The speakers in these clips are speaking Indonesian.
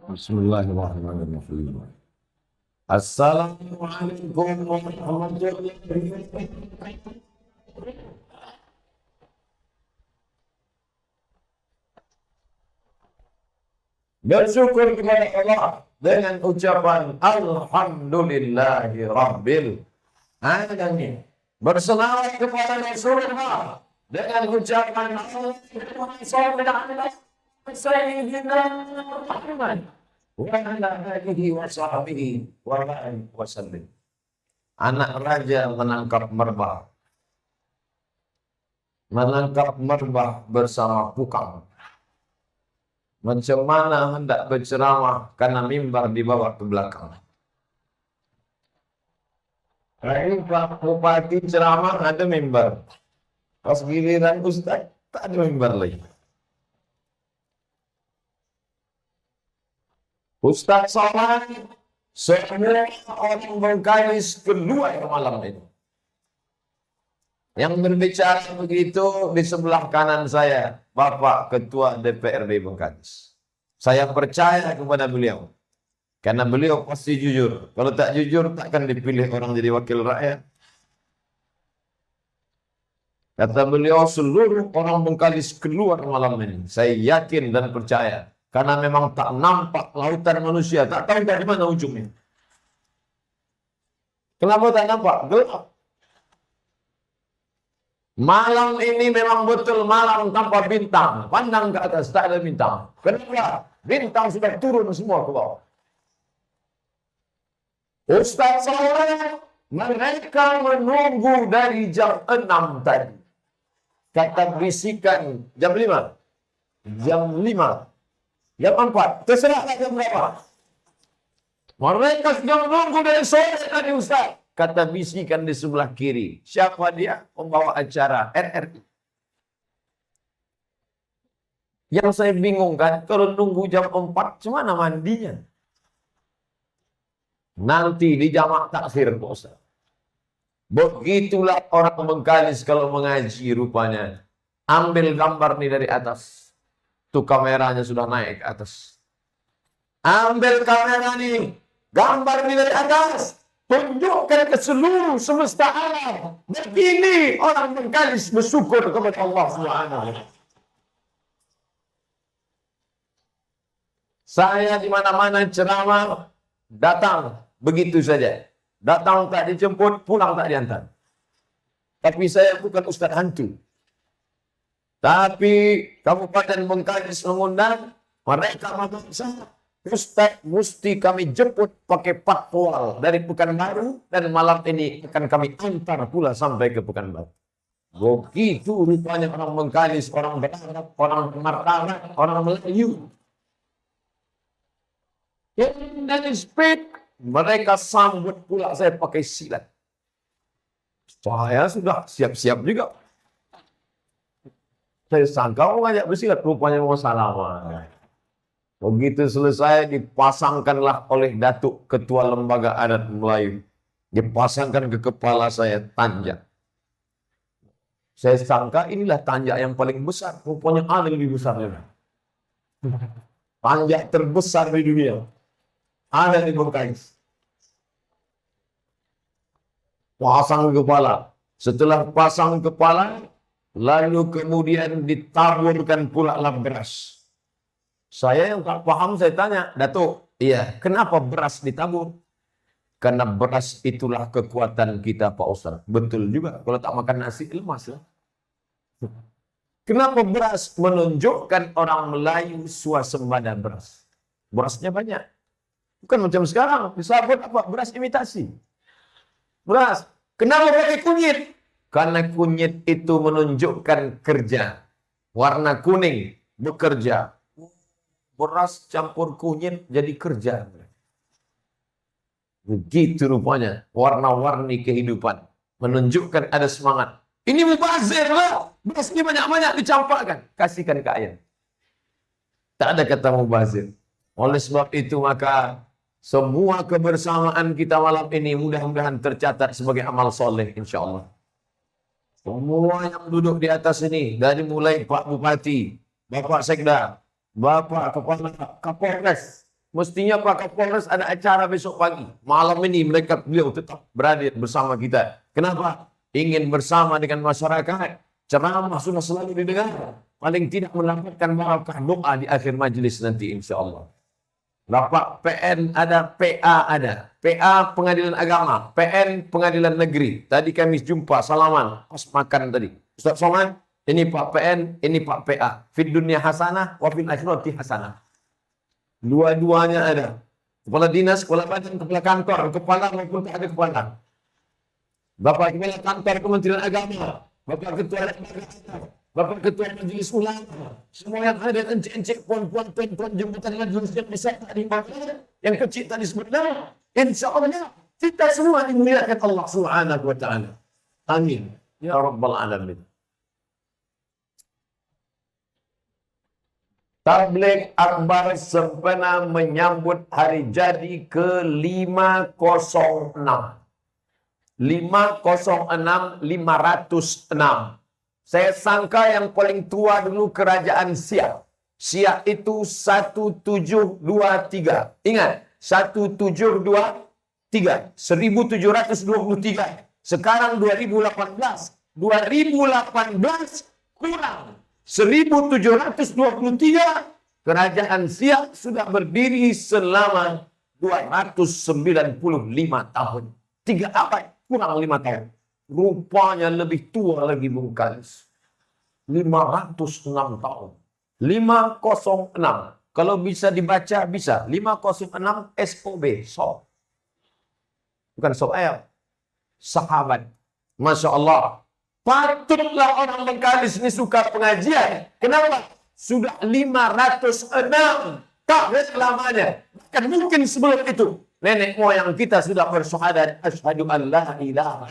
Bismillahirrahmanirrahim. Assalamualaikum warahmatullahi wabarakatuh. Bersyukur kepada Allah dengan ucapan Alhamdulillahi Rabbil Alamin. Berselawat kepada Rasulullah dengan ucapan Sayyidina Muhammad wa ala alihi wa sahbihi wa alihi wasallam. Anak raja menangkap merbah bersama pukang. Macam mana hendak berceramah karena mimbar dibawa ke belakang. Pak Bupati ceramah ada mimbar. Pas giliran Ustaz tak ada mimbar lagi. Ustaz Somad, semua orang Bengkalis keluar malam ini. Yang berbicara begitu di sebelah kanan saya, Bapak Ketua DPRD Bengkalis. Saya percaya kepada beliau. Karena beliau pasti jujur. Kalau tak jujur, takkan dipilih orang jadi wakil rakyat. Kata beliau, seluruh orang Bengkalis keluar malam ini. Saya yakin dan percaya. Karena memang tak nampak lautan manusia. Tak tahu dari mana ujungnya. Kenapa tak nampak? Gelap. Malam ini memang betul malam tanpa bintang. Pandang ke atas, tak ada bintang. Kenapa? Bintang sudah turun semua ke bawah. Ustaz Somad, mereka menunggu dari jam 6 tadi. Kata bisikan jam 5. Jam 5. Jam 4. Terserahlah jam berapa. Mereka sudah menunggu dari sore tadi Ustaz. Kata bisikan di sebelah kiri. Siapa dia? Pembawa acara RRI. Yang saya bingung kan, kalau nunggu jam 4, gimana mandinya? Nanti di jamak takhir, Pak Ustaz. Begitulah orang Bengkalis kalau mengaji rupanya. Ambil gambar nih dari atas. Tuh kameranya sudah naik ke atas. Ambil kamera nih. Gambar nih dari atas. Tunjukkan ke seluruh semesta alam. Begini orang Bengkalis bersyukur kepada Allah SWT. Saya di mana-mana ceramah, datang begitu saja. Datang tak dijemput, pulang tak diantar. Tapi saya bukan ustaz hantu. Tapi Kabupaten Bengkalis mengundang, mereka memaksa. Ustaz mesti kami jemput pakai patwal dari Pekanbaru, dan malam ini akan kami antar pula sampai ke Pekanbaru. Begitu rupanya orang Bengkalis, orang Batak, orang Martabat, orang Melayu. Dan speed, mereka sambut pula saya pakai silat. Saya sudah siap-siap juga. Saya sangka mau ngajak bersilat, rupanya mau salaman. Begitu selesai, dipasangkanlah oleh Datuk Ketua Lembaga Adat Melayu. Dipasangkan ke kepala saya tanjak. Saya sangka inilah tanjak yang paling besar. Rupanya ada lebih besarnya. Tanjak terbesar di dunia. Ada di Bengkalis. Pasang kepala. Setelah pasang kepala, lalu kemudian ditaburkan pula lah beras. Saya yang tak paham, saya tanya, Datuk, iya, kenapa beras ditabur? Karena beras itulah kekuatan kita, Pak Ustaz. Betul juga, kalau tak makan nasi, lemas lah. Kenapa beras? Menunjukkan orang Melayu swasembada beras. Berasnya banyak. Bukan macam sekarang, disabut apa? Beras imitasi. Beras. Kenapa pakai kunyit? Karena kunyit itu menunjukkan kerja. Warna kuning, bekerja. Beras campur kunyit jadi kerja. Begitu rupanya warna-warni kehidupan. Menunjukkan ada semangat. Ini mubazir lah. Beras ini banyak-banyak dicampakkan. Kasihkan ke ayam. Tak ada kata mubazir. Oleh sebab itu maka semua kebersamaan kita malam ini mudah-mudahan tercatat sebagai amal soleh insyaAllah. Semua yang duduk di atas ini, dari mulai Pak Bupati, Bapak Sekda, Bapak Kepala Kapolres, Mestinya Pak Kapolres ada acara besok pagi. Malam ini beliau tetap berada bersama kita. Kenapa? Ingin bersama dengan masyarakat. Ceramah sudah selalu didengar. Paling tidak mendapatkan barakah doa di akhir majelis nanti insya Allah. Bapak PN ada, PA ada. PA Pengadilan Agama, PN Pengadilan Negeri. Tadi kami jumpa, salaman, pas makan tadi. Ustaz Somad, ini Pak PN, ini Pak PA. Fid dunya hasanah, wa fil akhirati hasanah. Dua-duanya ada. Kepala dinas, kepala badan, kepala kantor, kepala maupun tak ada kepala. Bapak kepala kantor Kementerian Agama, Bapak Ketua Lembaga, Bapak Ketua Majelis Ulama, semua yang ada encik-encik, puan-puan, tuan-tuan, jemputan majelis yang besar tadi, yang kecil tadi sebenarnya, insya Allah kita semua dimuliakan Allah Subhanahu wa Ta'ala. Amin. Ya Rabbal Alamin. Tabligh Akbar sempena menyambut hari jadi ke-506. 506. Saya sangka yang paling tua dulu kerajaan Siak. Siak itu 1723. Ingat, 1723. 1723. Sekarang 2018. 2018 kurang 1723, kerajaan Siak sudah berdiri selama 295 tahun. 3 abad, kurang 5 tahun. Rupanya lebih tua lagi Bung Kalis. 506 tahun. 506. Kalau bisa dibaca, bisa. 506 SOB. So. Bukan soal. Sahabat. Masya Allah. Patutlah orang Bengkalis ini suka pengajian. Kenapa? Sudah 506 tahun lamanya. Bahkan mungkin sebelum itu. Nenek moyang kita sudah bersyahadat. Asyhadu an la ilaha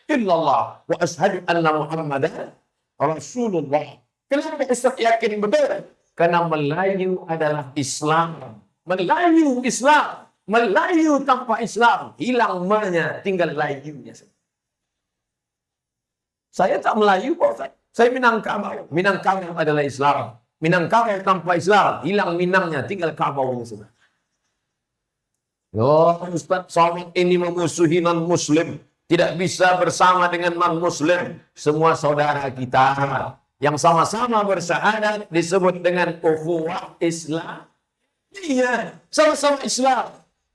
illallah. Wa asyhadu anna Muhammadan Rasulullah. Kenapa Ustaz yakin betul? Karena Melayu adalah Islam. Melayu Islam. Melayu tanpa Islam. Hilang mahnya, tinggal layunya. Saya tak Melayu, Pak Ustaz. Saya Minangkabau. Minangkabau adalah Islam. Minangkabau tanpa Islam. Hilang Minangnya, tinggal Kabaunya sudah. Oh, Ustaz, sahabat ini memusuhi non-Muslim. Tidak bisa bersama dengan non-Muslim. Semua saudara kita. Yang sama-sama bersyahadat disebut dengan ukhuwah Islam. Iya, sama-sama Islam.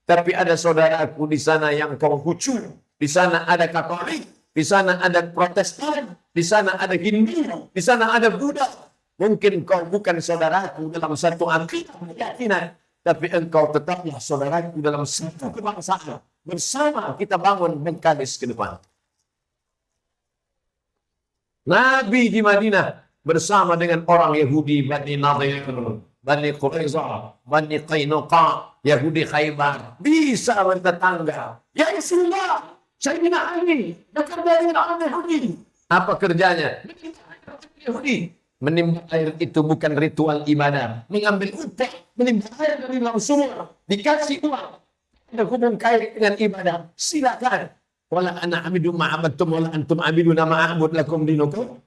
Tapi ada saudaraku di sana yang Konghucu. Di sana ada Katolik. Di sana ada Protestan, di sana ada Hindu, di sana ada Buddha. Mungkin kau bukan saudaraku dalam satu akidah keyakinan, tapi engkau tetaplah saudaraku dalam satu kebangsaan. Bersama kita bangun Bengkalis ke depan. Nabi di Madinah bersama dengan orang Yahudi, Bani Nadir, Bani Quraizah, Bani Qainuqa, Yahudi Khaybar. Bisa bertetangga. Ya Rasulullah, Sayyidina Ali dekat dengan orang Yahudi. Apa kerjanya? Yahudi. Menimba air itu bukan ritual ibadah. Mengambil upah, menimba air dari laut sumur. Dikasih uang. Ada hubung kait dengan ibadah. Silakan. Wala ana abidu ma'abadtum wala antum abiduna ma'abud lakum dinukum.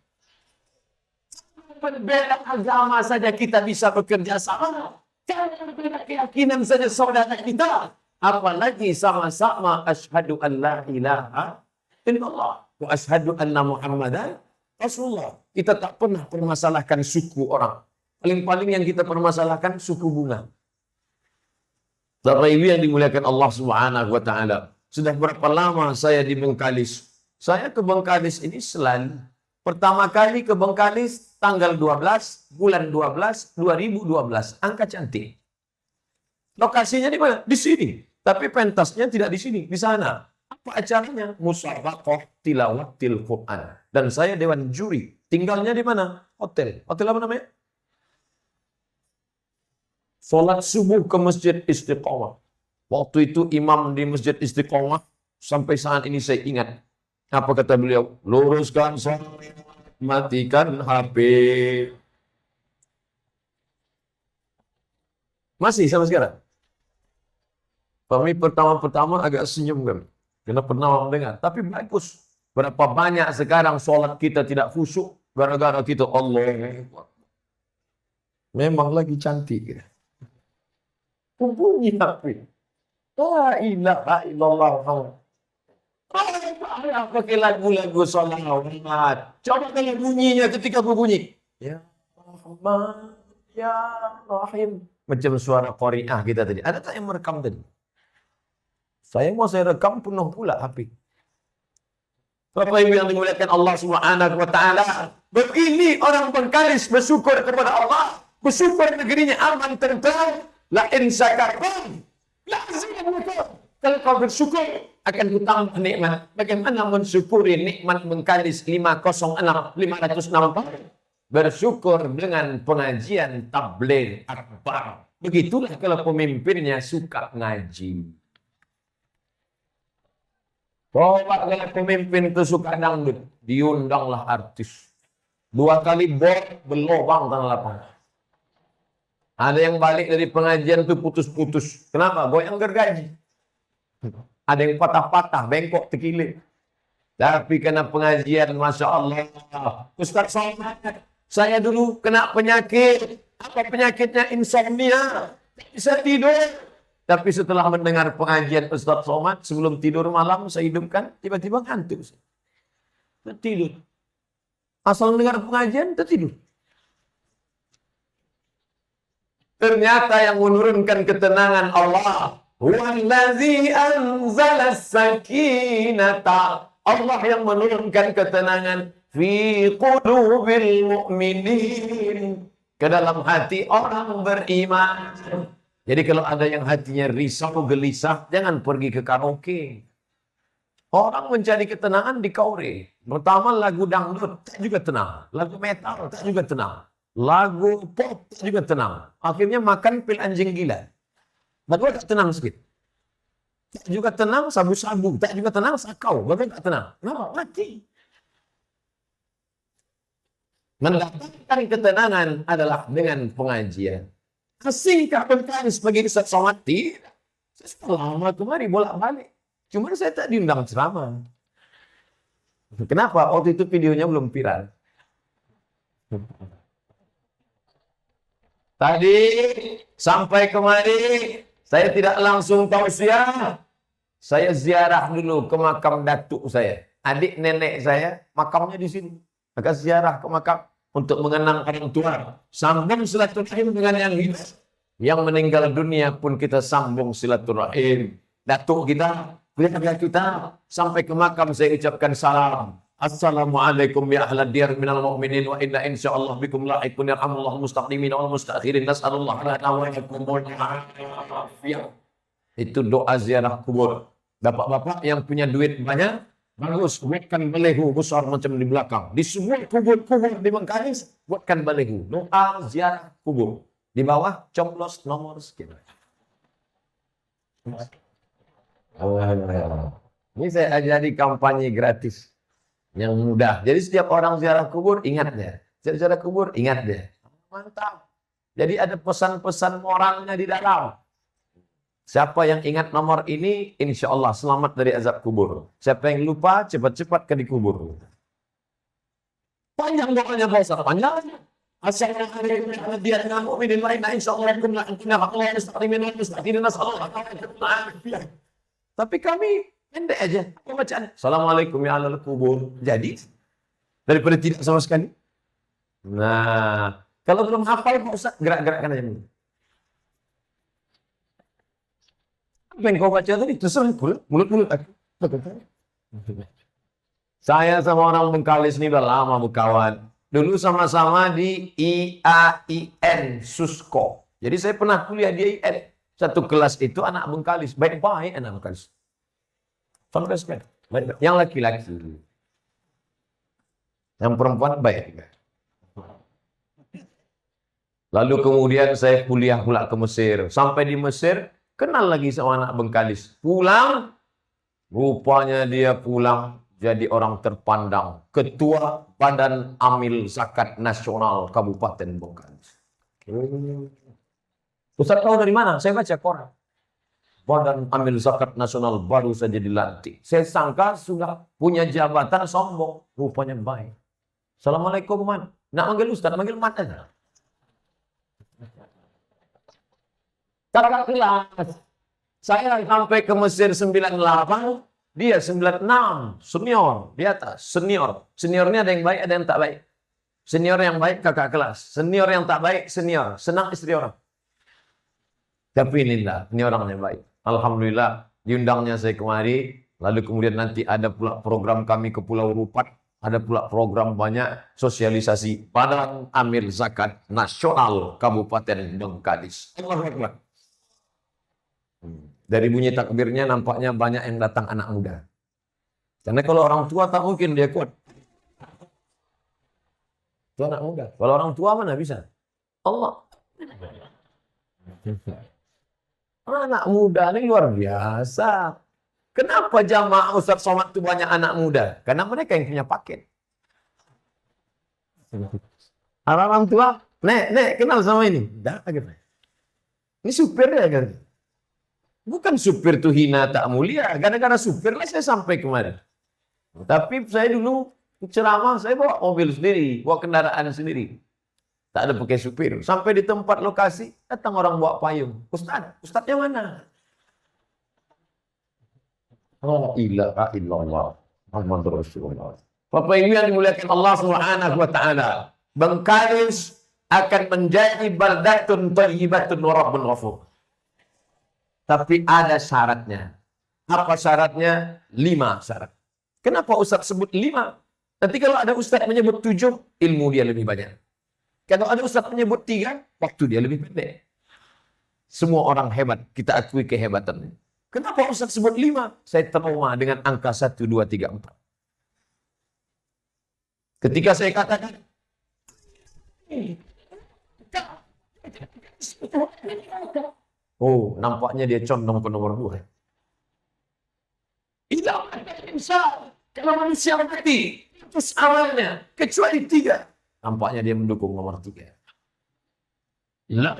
Berbeda agama saja kita bisa bekerja sama. Kalau berbeda keyakinan saja saudara kita. Apalagi sama-sama asyhadu an la ilaha illallah wa asyhadu anna Muhammadan Rasulullah. Kita tak pernah permasalahkan suku orang. Paling-paling yang kita permasalahkan suku bunga. Bapak Ibu yang dimuliakan Allah Subhanahu wa Ta'ala. Sudah berapa lama saya di Bengkalis? Saya ke Bengkalis ini selalu. Pertama kali ke Bengkalis tanggal 12 bulan 12 2012. Angka cantik. Lokasinya di mana? Di sini. Tapi pentasnya tidak di sini, di sana. Apa acaranya? Musabaqah tilawatil Quran. Dan saya dewan juri. Tinggalnya di mana? Hotel. Hotel apa namanya? Salat subuh ke Masjid Istiqomah. Waktu itu imam di Masjid Istiqomah, sampai saat ini saya ingat. Apa kata beliau? Luruskan salat, matikan HP. Masih sama sekarang? Kami pertama-pertama agak senyum kan. Karena pernah mendengar. Tapi bagus. Berapa banyak sekarang sholat kita tidak khusyuk. Gara-gara kita Allah. Memang lagi cantik. Bunyi HP. La ilaha illallah. Pakai lagu-lagu salawat. Coba kalau bunyinya ketika berbunyi. Ya Rahman, Ya Rahim. Macam suara Qari'ah kita tadi. Ada tak yang merekam tadi? Saya rekam penuh pula HP. Bapak Ibu yang dimuliakan Allah Subhanahu wa taala. Begini orang Bengkalis bersyukur kepada Allah. Bersyukur negerinya aman tentram. La in syakartum la azidannakum. Kalau kau bersyukur akan kutambah nikmat. Bagaimana mensyukuri nikmat Bengkalis 506 bersyukur dengan pengajian tabligh akbar. Begitulah kalau pemimpinnya suka ngaji. Coba kalau pemimpin itu suka dangdut, diundanglah artis. 2 kali bor berlobang tanah lapang. Ada yang balik dari pengajian itu putus-putus. Kenapa? Goyang gergaji. Ada yang patah-patah, bengkok terkilir. Tapi kena pengajian, Masya Allah. Ustaz Somad, saya dulu kena penyakit. Apa penyakitnya? Insomnia. Bisa tidur. Tapi setelah mendengar pengajian Ustaz Somad, sebelum tidur malam saya hidupkan, tiba-tiba ngantuk. Tidur. Asal mendengar pengajian, tertidur. Ternyata yang menurunkan ketenangan Allah. Wallazi anzala sakinata. Allah yang menurunkan ketenangan fi qulubil mu'minin. Ke dalam hati orang beriman. Jadi kalau ada yang hatinya risau, gelisah, jangan pergi ke karaoke. Orang mencari ketenangan di kaure. Pertama lagu dangdut, tak juga tenang. Lagu metal, tak juga tenang. Lagu pop, tak juga tenang. Akhirnya makan pil anjing gila. Lagu tak tenang sedikit. Tak juga tenang sabu-sabu, tak juga tenang sakau. Bagaimana tak tenang? Kenapa? Mati. Mendatangkan ketenangan adalah dengan pengajian. Asingkah Bengkalis sebagai Ustaz Somad? Tidak. Saya sudah lama kemari bolak-balik. Cuma saya tak diundang ceramah. Kenapa? Waktu itu videonya belum viral. Tadi sampai kemari saya tidak langsung tausiah. Saya ziarah dulu ke makam datuk saya. Adik nenek saya makamnya di sini. Maka ziarah ke makam untuk mengenang orang tua. Sambung silaturahim dengan yang hidup. Yang meninggal dunia pun kita sambung silaturahim. Datuk kita, keluarga kita, sampai ke makam saya ucapkan salam. Assalamualaikum ya ahlad diyar minal mu'minin wa inna insyaallah bikum la'iqun yarhamullah mustaqdimin wal mustakhirin nas'alullah lana wa yakumul afiyah. Itu doa ziarah kubur. Bapak-bapak yang punya duit banyak, bagus, buatkan balehu besar macam di belakang. Di semua kubur-kubur di Bengkalis, buatkan balehu. Doa ziarah kubur. Di bawah, coblos nomor sekian. Ini saya ajari kampanye gratis. Yang mudah. Jadi setiap orang ziarah kubur, ingat dia. Setiap ziarah kubur, ingat dia. Mantap. Jadi ada pesan-pesan moralnya di dalam. Siapa yang ingat nomor ini, insya Allah selamat dari azab kubur. Siapa yang lupa, cepat-cepat ke dikubur. Panjang doanya Pak Ustaz, panjang. Assalamualaikum warahmatullahi wabarakatuh. Tapi kami pendek aja pembacaan. Assalamualaikum ya ahlal kubur. Jadi daripada tidak sama sekali. Nah, kalau belum hafal Pak Ustaz, gerak-gerakkan aja. Apa yang kau baca tadi? Terserah mulut-mulut aku. Saya sama orang Bengkalis ini udah lama berkawan. Dulu sama-sama di IAIN Susko. Jadi saya pernah kuliah di IAIN. Satu kelas itu anak Bengkalis. Baik-baik anak Bengkalis. Sampai sekarang. Yang laki-laki. Yang perempuan baik. Lalu kemudian saya kuliah pula ke Mesir. Sampai di Mesir, kenal lagi sama anak Bengkalis. Pulang, rupanya dia pulang jadi orang terpandang. Ketua Badan Amil Zakat Nasional Kabupaten Bengkalis. Ustaz tahu dari mana? Saya baca koran. Badan Amil Zakat Nasional baru saja dilantik. Saya sangka sudah punya jabatan sombong. Rupanya baik. Assalamualaikum, man. Nak manggil Ustaz, manggil man aja. Kakak kelas. Saya sampai ke Mesir 98, dia 96, senior, di atas, senior. Seniornya ada yang baik, ada yang tak baik. Senior yang baik kakak kelas, senior yang tak baik senior, senang istri orang. Tapi inilah, ini orang yang baik. Alhamdulillah, diundangnya saya kemari, lalu kemudian nanti ada pula program kami ke Pulau Rupat, ada pula program banyak sosialisasi Padang Amil Zakat Nasional Kabupaten Bengkalis. Allahu Akbar. Dari bunyi takbirnya nampaknya banyak yang datang anak muda. Karena kalau orang tua tak mungkin dia kuat. Itu anak muda. Kalau orang tua mana bisa? Allah. Anak muda ini luar biasa. Kenapa jamaah Ustaz Somad itu banyak anak muda? Karena mereka yang punya paket. Orang tua, nek, kenal sama ini? Dah, ini supir ya kan? Bukan supir tuh hina tak mulia. Gara-gara supir lah saya sampai kemarin. Tapi saya dulu ceramah, saya bawa mobil sendiri, bawa kendaraan sendiri. Tak ada pakai supir. Sampai di tempat lokasi, datang orang bawa payung. Ustadznya mana? La ilaha illallah Muhammadur Rasulullah. Bapak Ibu yang dimuliakan Allah Subhanahu wa taala, Bengkalis akan menjadi baldatun thayyibatun wa rabbun ghafur. Tapi ada syaratnya. Apa syaratnya? 5 syarat. Kenapa Ustaz sebut 5? Nanti kalau ada Ustaz menyebut 7, ilmu dia lebih banyak. Kalau ada Ustaz menyebut 3, waktu dia lebih pendek. Semua orang hebat, kita akui kehebatannya. Kenapa Ustaz sebut 5? Saya trauma dengan angka 1, 2, 3, 4. Ketika saya katakan, oh, nampaknya dia condong ke nomor 2. Tidak ada insya. Kalau manusia mati, terus awalnya, kecuali 3. Nampaknya dia mendukung nomor 3. La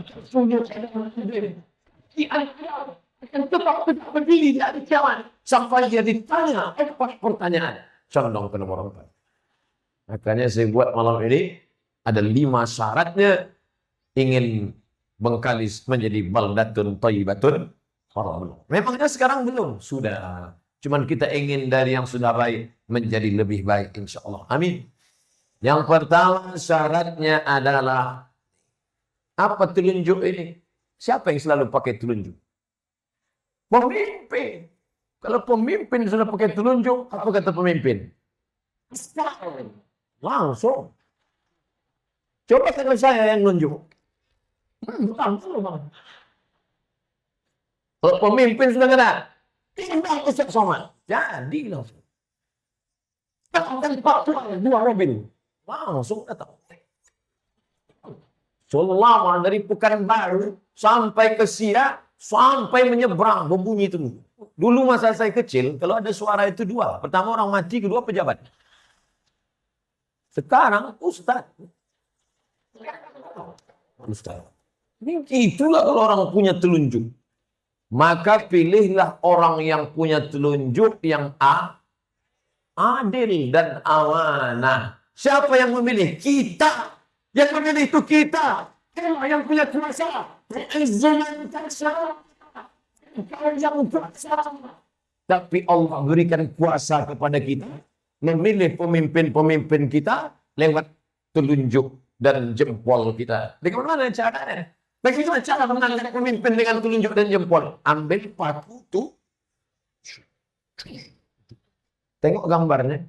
akan tetap berdiri di atas jalan sampai dia ditanya apa pertanyaan. Condong ke nomor 4. Makanya saya buat malam ini ada 5 syaratnya ingin Bengkalis menjadi baldatun thayyibatun. Memangnya sekarang belum? Sudah. Cuman kita ingin dari yang sudah baik menjadi lebih baik insya Allah. Amin. Yang pertama syaratnya adalah apa telunjuk ini? Siapa yang selalu pakai telunjuk? Pemimpin. Kalau pemimpin sudah pakai telunjuk, apa kata pemimpin? Langsung. Coba kalau saya yang nunjuk. Kalau pemimpin sudah kena, tinggal Ustaz Somad. Jadi langsung. Dan Pak Tuan, 2 Robin. Langsung datang. Selama dari Pekanbaru sampai ke Siak, sampai menyeberang berbunyi itu. Dulu masa saya kecil, kalau ada suara itu 2. Pertama orang mati, kedua pejabat. Sekarang Ustaz. Ustaz. Itulah kalau orang punya telunjuk. Maka pilihlah orang yang punya telunjuk yang adil dan amanah. Siapa yang memilih? Kita. Yang memilih itu kita. Kita yang punya kuasa. Yang kuasa. Tapi Allah berikan kuasa kepada kita. Memilih pemimpin-pemimpin kita lewat telunjuk dan jempol kita. Bagaimana caranya? Bagaimana cara menangkap pemimpin dengan telunjuk dan jempol? Ambil paku tuh. Tengok gambarnya.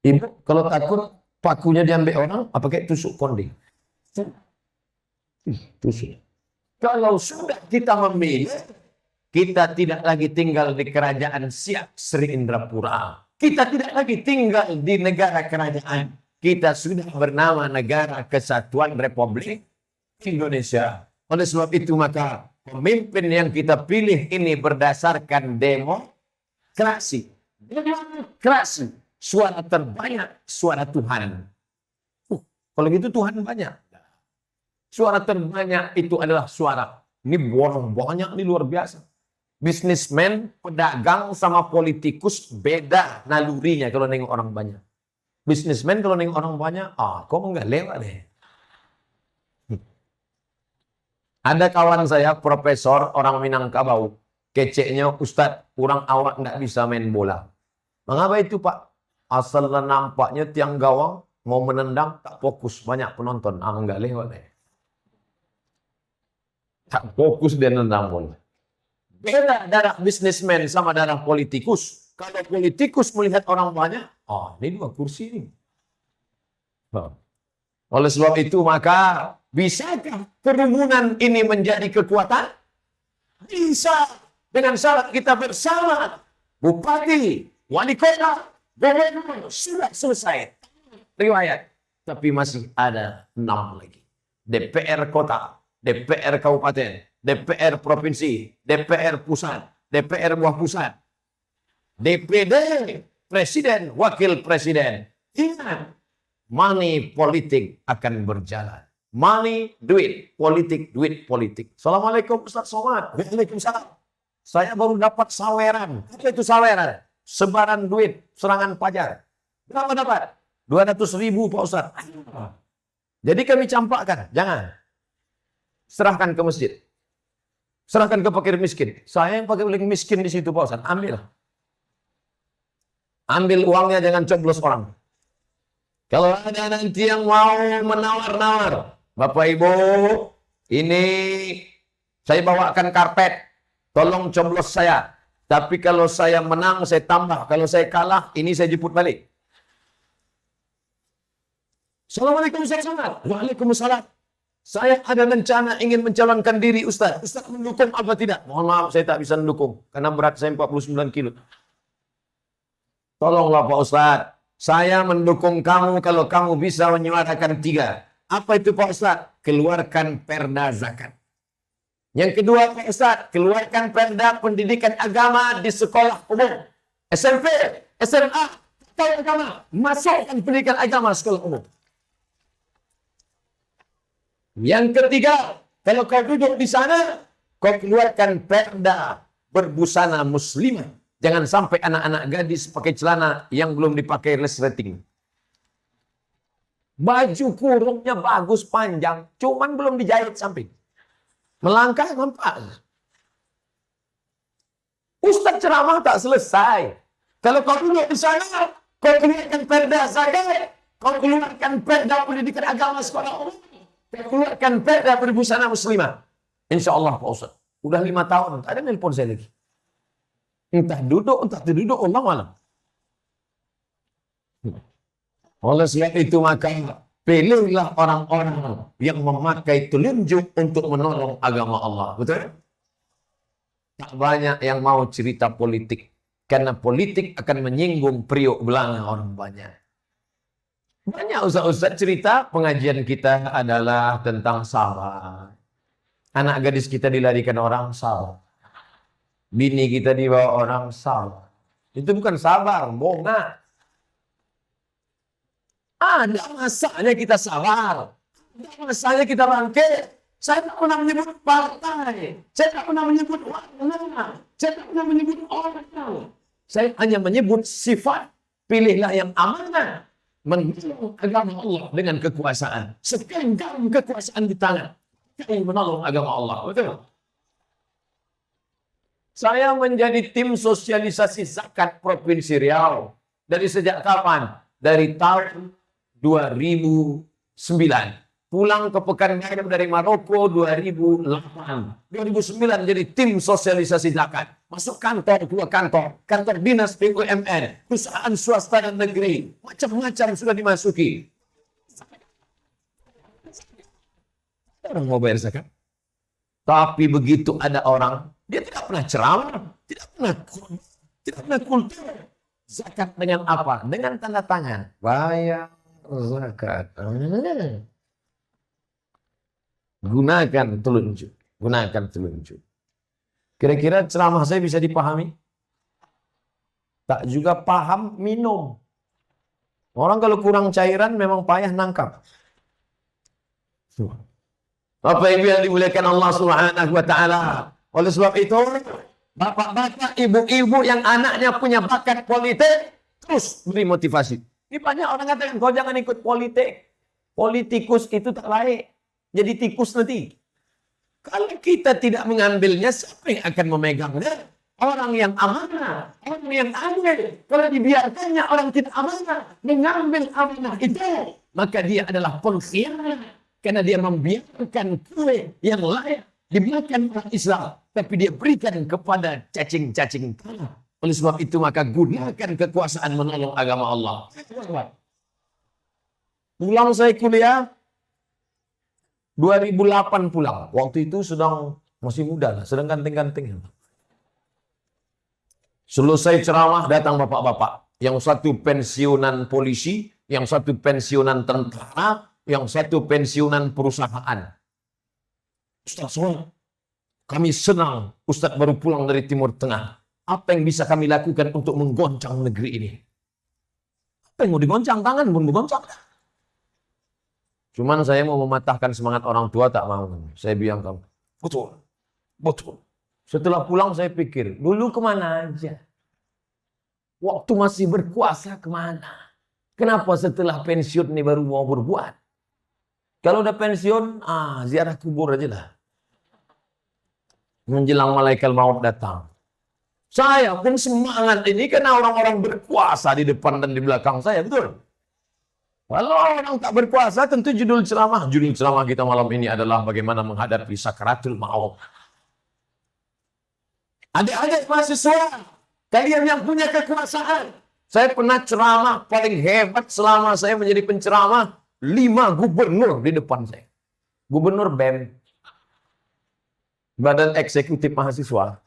Ibu, kalau takut pakunya diambil orang, apa kayak tusuk konding? Tusuk. Kalau sudah kita memilih, kita tidak lagi tinggal di kerajaan Siak Sri Indrapura. Kita tidak lagi tinggal di negara kerajaan. Kita sudah bernama Negara Kesatuan Republik Indonesia. Oleh sebab itu maka pemimpin yang kita pilih ini berdasarkan demokrasi. Demokrasi. Suara terbanyak, suara Tuhan. Kalau gitu Tuhan banyak. Suara terbanyak itu adalah suara. Ini borong banyak, ini luar biasa. Bisnismen, pedagang, sama politikus beda nalurinya kalau nengok orang banyak. Bisnismen kalau nengok orang banyak, kok enggak lewat deh. Ada kawan saya, profesor, orang Minangkabau. Keceknya, Ustadz, kurang awak nggak bisa main bola. Mengapa itu, Pak? Asal nampaknya tiang gawang, mau menendang, tak fokus. Banyak penonton. Nggak lewat. Tak fokus dia nendang bola. Beda darah bisnismen sama darah politikus. Kalau politikus melihat orang banyak, ini 2 kursi ini. Oleh sebab itu, maka bisakah kerumunan ini menjadi kekuatan? Bisa. Dengan syarat kita bersama. Bupati, wali kota, gubernur, sudah selesai. Riwayat. Tapi masih ada 6 lagi. DPR kota, DPR kabupaten, DPR provinsi, DPR pusat, DPR buah pusat, DPD, presiden, wakil presiden. Ingat, money politik akan berjalan. Money, duit, duit, politik. Assalamualaikum Ustaz Somad. Waalaikumsalam. Saya baru dapat saweran. Apa itu saweran? Sebaran duit, serangan pajar. Berapa dapat? 200.000 Pak Ustaz. Jadi kami campakkan. Jangan. Serahkan ke masjid. Serahkan ke fakir miskin. Saya yang fakir miskin di situ Pak Ustaz. Ambil. Ambil uangnya, jangan coblos orang. Kalau ada nanti yang mau menawar-nawar, Bapak Ibu, ini saya bawakan karpet, tolong coblos saya. Tapi kalau saya menang, saya tambah. Kalau saya kalah, ini saya jemput balik. Assalamualaikum Ustaz Somad. Waalaikumsalam. Saya ada rencana ingin mencalonkan diri Ustaz. Ustaz mendukung apa tidak? Mohon maaf, saya tak bisa mendukung. Karena berat saya 49 kilo. Tolonglah Pak Ustaz. Saya mendukung kamu kalau kamu bisa menyuarakan 3. Apa itu Pak Ustaz? Keluarkan perda zakat. Yang kedua Pak Ustaz, keluarkan perda pendidikan agama di sekolah umum. SMP, SMA, sekolah agama. Masukkan pendidikan agama sekolah umum. Yang ketiga, kalau kau duduk di sana, kau keluarkan perda berbusana muslimah. Jangan sampai anak-anak gadis pakai celana yang belum dipakai resleting. Baju kurungnya bagus panjang, cuman belum dijahit samping. Melangkah nampak. Ustaz ceramah tak selesai. Kalau kau duduk di sana, kau keluarkan perda zakat, kau keluarkan perda pendidikan agama sekolah umum, kau keluarkan perda berbusana muslimah. Insya Allah Pak Ustaz. Udah 5 tahun, tak ada nelpon saya lagi. Entah duduk, entah terduduk, Allah malam. Oleh sebab itu maka pilihlah orang-orang yang memakai telunjuk untuk menolong agama Allah. Betul? Tak banyak yang mau cerita politik. Karena politik akan menyinggung periuk belanga orang banyak. Banyak ustaz-ustaz cerita pengajian kita adalah tentang sabar. Anak gadis kita dilarikan orang sabar. Bini kita dibawa orang sabar. Itu bukan sabar, bonga. Ada masanya kita sabar. Ada masanya kita bangkit. Saya tak pernah menyebut partai. Saya tak pernah menyebut warna. Saya tak pernah menyebut orang. Saya hanya menyebut sifat. Pilihlah yang amanah. Menolong agama Allah dengan kekuasaan. Segenggam kekuasaan di tangan. Kami menolong agama Allah. Betul? Saya menjadi tim sosialisasi zakat Provinsi Riau. Dari sejak kapan? Dari tahun 2009. Pulang ke Pekanbaru dari Maroko 2008. 2009 jadi tim sosialisasi zakat. Masuk kantor, dua kantor. Kantor dinas BUMN. Perusahaan swasta dan negeri. Macam-macam sudah dimasuki. Orang mau bayar zakat. Tapi begitu ada orang, dia tidak pernah ceramah, tidak pernah kultur. Zakat dengan apa? Dengan tanda tangan. Bayar zakat. Gunakan telunjuk. Gunakan telunjuk. Kira-kira ceramah saya bisa dipahami? Tak juga paham minum. Orang kalau kurang cairan memang payah nangkap. Bapak Ibu yang dimuliakan Allah Subhanahu wa taala. Oleh sebab itu, bapak-bapak, ibu-ibu yang anaknya punya bakat politik, terus beri motivasi. Ini banyak orang katakan, kau jangan ikut politik. Politikus itu tak baik. Jadi tikus nanti. Kalau kita tidak mengambilnya, siapa yang akan memegangnya? Orang yang amanah, orang yang adil. Kalau dibiarkannya orang tidak amanah mengambil amanah itu, maka dia adalah pengkhianat. Karena dia membiarkan kue yang layak dimakan orang Islam, tapi dia berikan kepada cacing-cacing tanah. Oleh sebab itu, maka gunakan kekuasaan menolong agama Allah. Pulang saya kuliah, 2008 pulang. Waktu itu sedang masih muda lah, sedang ganteng-ganteng. Selesai ceramah, datang bapak-bapak. Yang satu pensiunan polisi, yang satu pensiunan tentara, yang satu pensiunan perusahaan. Ustaz, kami senang Ustaz baru pulang dari Timur Tengah. Apa yang bisa kami lakukan untuk menggoncang negeri ini? Apa yang mau digoncang? Tangan pun digoncang. Cuman saya mau mematahkan semangat orang tua, tak mau. Saya bilang, betul, betul. Setelah pulang saya pikir, dulu kemana aja? Waktu masih berkuasa kemana? Kenapa setelah pensiun ini baru mau berbuat? Kalau udah pensiun, ziarah kubur aja lah. Menjelang malaikat maut datang. Saya pun semangat ini karena orang-orang berkuasa di depan dan di belakang saya, betul? Kalau orang tak berkuasa, tentu judul ceramah kita malam ini adalah bagaimana menghadapi sakaratul maut. Adik-adik mahasiswa, kalian yang punya kekuasaan. Saya pernah ceramah paling hebat selama saya menjadi penceramah. 5 gubernur di depan saya. Gubernur BEM, Badan Eksekutif Mahasiswa.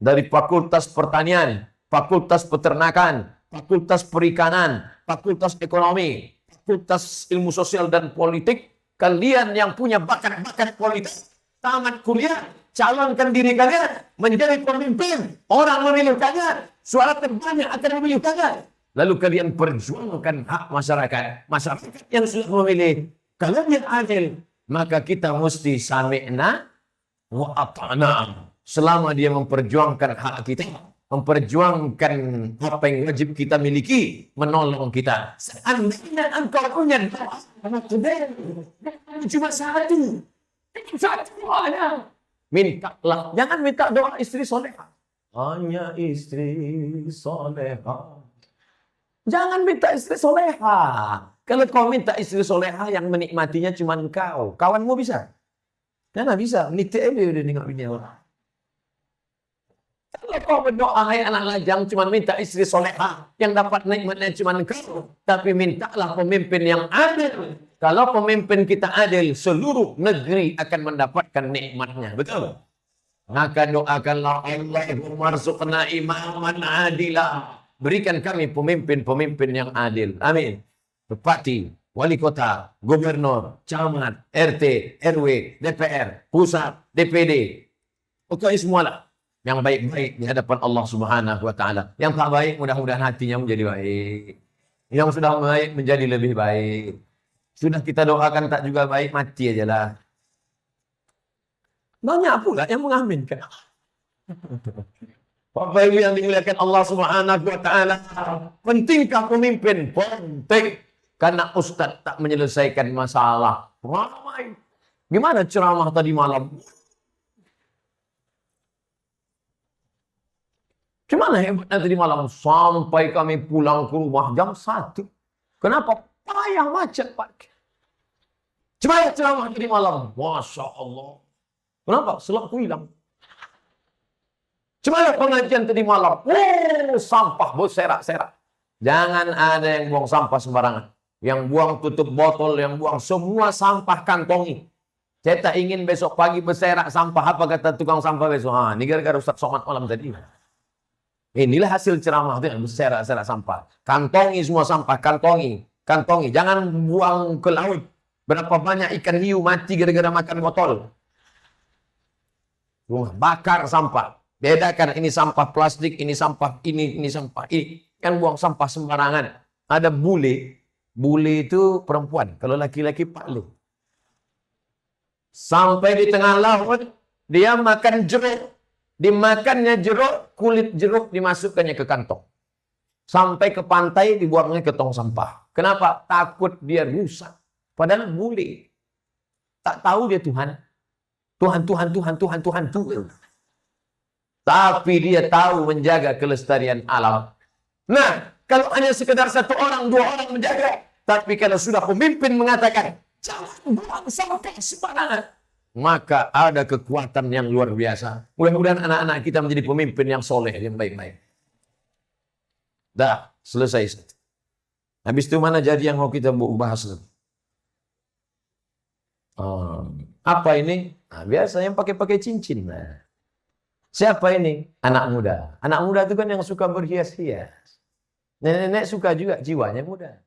Dari Fakultas Pertanian, Fakultas Peternakan, Fakultas Perikanan, Fakultas Ekonomi, Fakultas Ilmu Sosial dan Politik. Kalian yang punya bakat-bakat politik, tamat kuliah, calonkan diri kalian menjadi pemimpin. Orang memilih kalian, suara terbanyak akan memilih kalian. Lalu kalian perjuangkan hak masyarakat. Masyarakat yang sudah memilih kalian yang adil, maka kita mesti sami'na wa ata'na. Selama dia memperjuangkan hak kita, memperjuangkan apa yang wajib kita miliki, menolong kita. Seandainya engkau punya doa, cuma satu ada. Mintalah, jangan minta doa istri soleha. Hanya istri soleha. Jangan minta istri soleha. Kalau kau minta istri soleha yang menikmatinya cuma engkau, kawanmu bisa? Karena bisa, nitik aja udah nengok bini orang. Kalau kau berdoa, hai anak lajang, cuma minta istri soleha yang dapat nikmatnya cuma engkau, tapi mintalah pemimpin yang adil. Kalau pemimpin kita adil, seluruh negeri akan mendapatkan nikmatnya. Betul? Maka doakanlah, Allahumma rzuqna imaman adila. Berikan kami pemimpin-pemimpin yang adil. Amin. Bupati, wali kota, gubernur, camat, RT, RW, DPR, pusat, DPD. Pokoknya semualah yang baik-baik di hadapan Allah Subhanahu wa taala. Yang tak baik mudah-mudahan hatinya menjadi baik. Yang sudah baik menjadi lebih baik. Sudah kita doakan tak juga baik, mati aja lah. Banyak pula yang mengaminkan. Bapak Ibu yang dimuliakan Allah Subhanahu wa taala, pentingkah pemimpin? Penting. Karena Ustaz tak menyelesaikan masalah. Ramai. Gimana ceramah tadi malam? Gimana hebatnya tadi malam? Sampai kami pulang ke rumah jam 1. Kenapa? Payah macet, Pak. Gimana ceramah tadi malam? Masya Allah. Kenapa? Selakku hilang. Gimana pengajian tadi malam? Sampah berserak-serak. Jangan ada yang buang sampah sembarangan. Yang buang tutup botol, yang buang semua sampah kantongi. Saya tak ingin besok pagi berserak sampah. Apa kata tukang sampah besok? Ini gara-gara Ustaz Somad malam tadi. Inilah hasil ceramah itu, berserak-serak sampah. Kantongi semua sampah, kantongi. Kantongi. Jangan buang ke laut. Berapa banyak ikan hiu mati gara-gara makan botol. Bakar sampah. Bedakan ini sampah plastik, ini sampah ini sampah ini. Kan buang sampah sembarangan. Ada bule. Bule itu perempuan. Kalau laki-laki paklu. Sampai di tengah laut, dia makan jeruk. Dimakannya jeruk, kulit jeruk dimasukkannya ke kantong. Sampai ke pantai, dibuangnya ke tong sampah. Kenapa? Takut dia rusak. Padahal bule. Tak tahu dia Tuhan. Tuhan, Tuhan, Tuhan, Tuhan, Tuhan, Tuhan. Tapi dia tahu menjaga kelestarian alam. Nah, kalau hanya sekedar satu orang, dua orang menjaga. Tapi kalau sudah pemimpin mengatakan, jangan buang sampai sembarangan, maka ada kekuatan yang luar biasa. Mudah-mudahan anak-anak kita menjadi pemimpin yang soleh, yang baik-baik. Dah, selesai. Habis itu mana jadi yang mau kita bahas? Apa ini? Nah, biasa yang pakai cincin. Nah. Siapa ini? Anak muda. Anak muda itu kan yang suka berhias-hias. Nenek-nenek suka juga, jiwanya muda.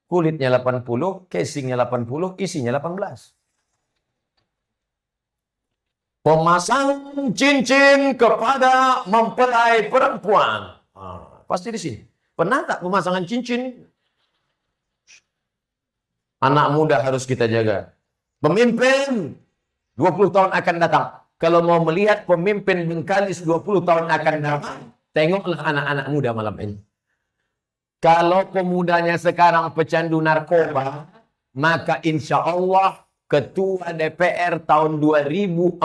Kulitnya 80, casingnya 80, isinya 18. Pemasang cincin kepada mempelai perempuan. Pasti di sini. Pernah tak pemasangan cincin? Anak muda harus kita jaga. Pemimpin 20 tahun akan datang. Kalau mau melihat pemimpin Bengkalis 20 tahun akan datang, tengoklah anak-anak muda malam ini. Kalau pemudanya sekarang pecandu narkoba, maka insya Allah Ketua DPR tahun 2048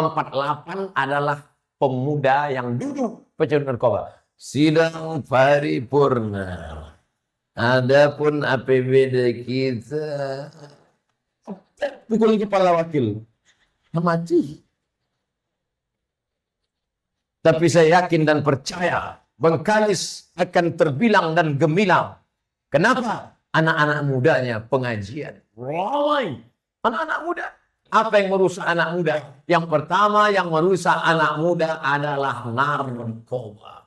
adalah pemuda yang duduk pecandu narkoba. Sidang paripurna. Adapun APBD kita, pukul kepala wakil, mati. Tapi saya yakin dan percaya Bengkalis akan terbilang dan gemilang. Kenapa? Anak-anak mudanya pengajian. Ramai. Anak-anak muda. Apa yang merusak anak muda? Yang pertama yang merusak anak muda adalah narkoba.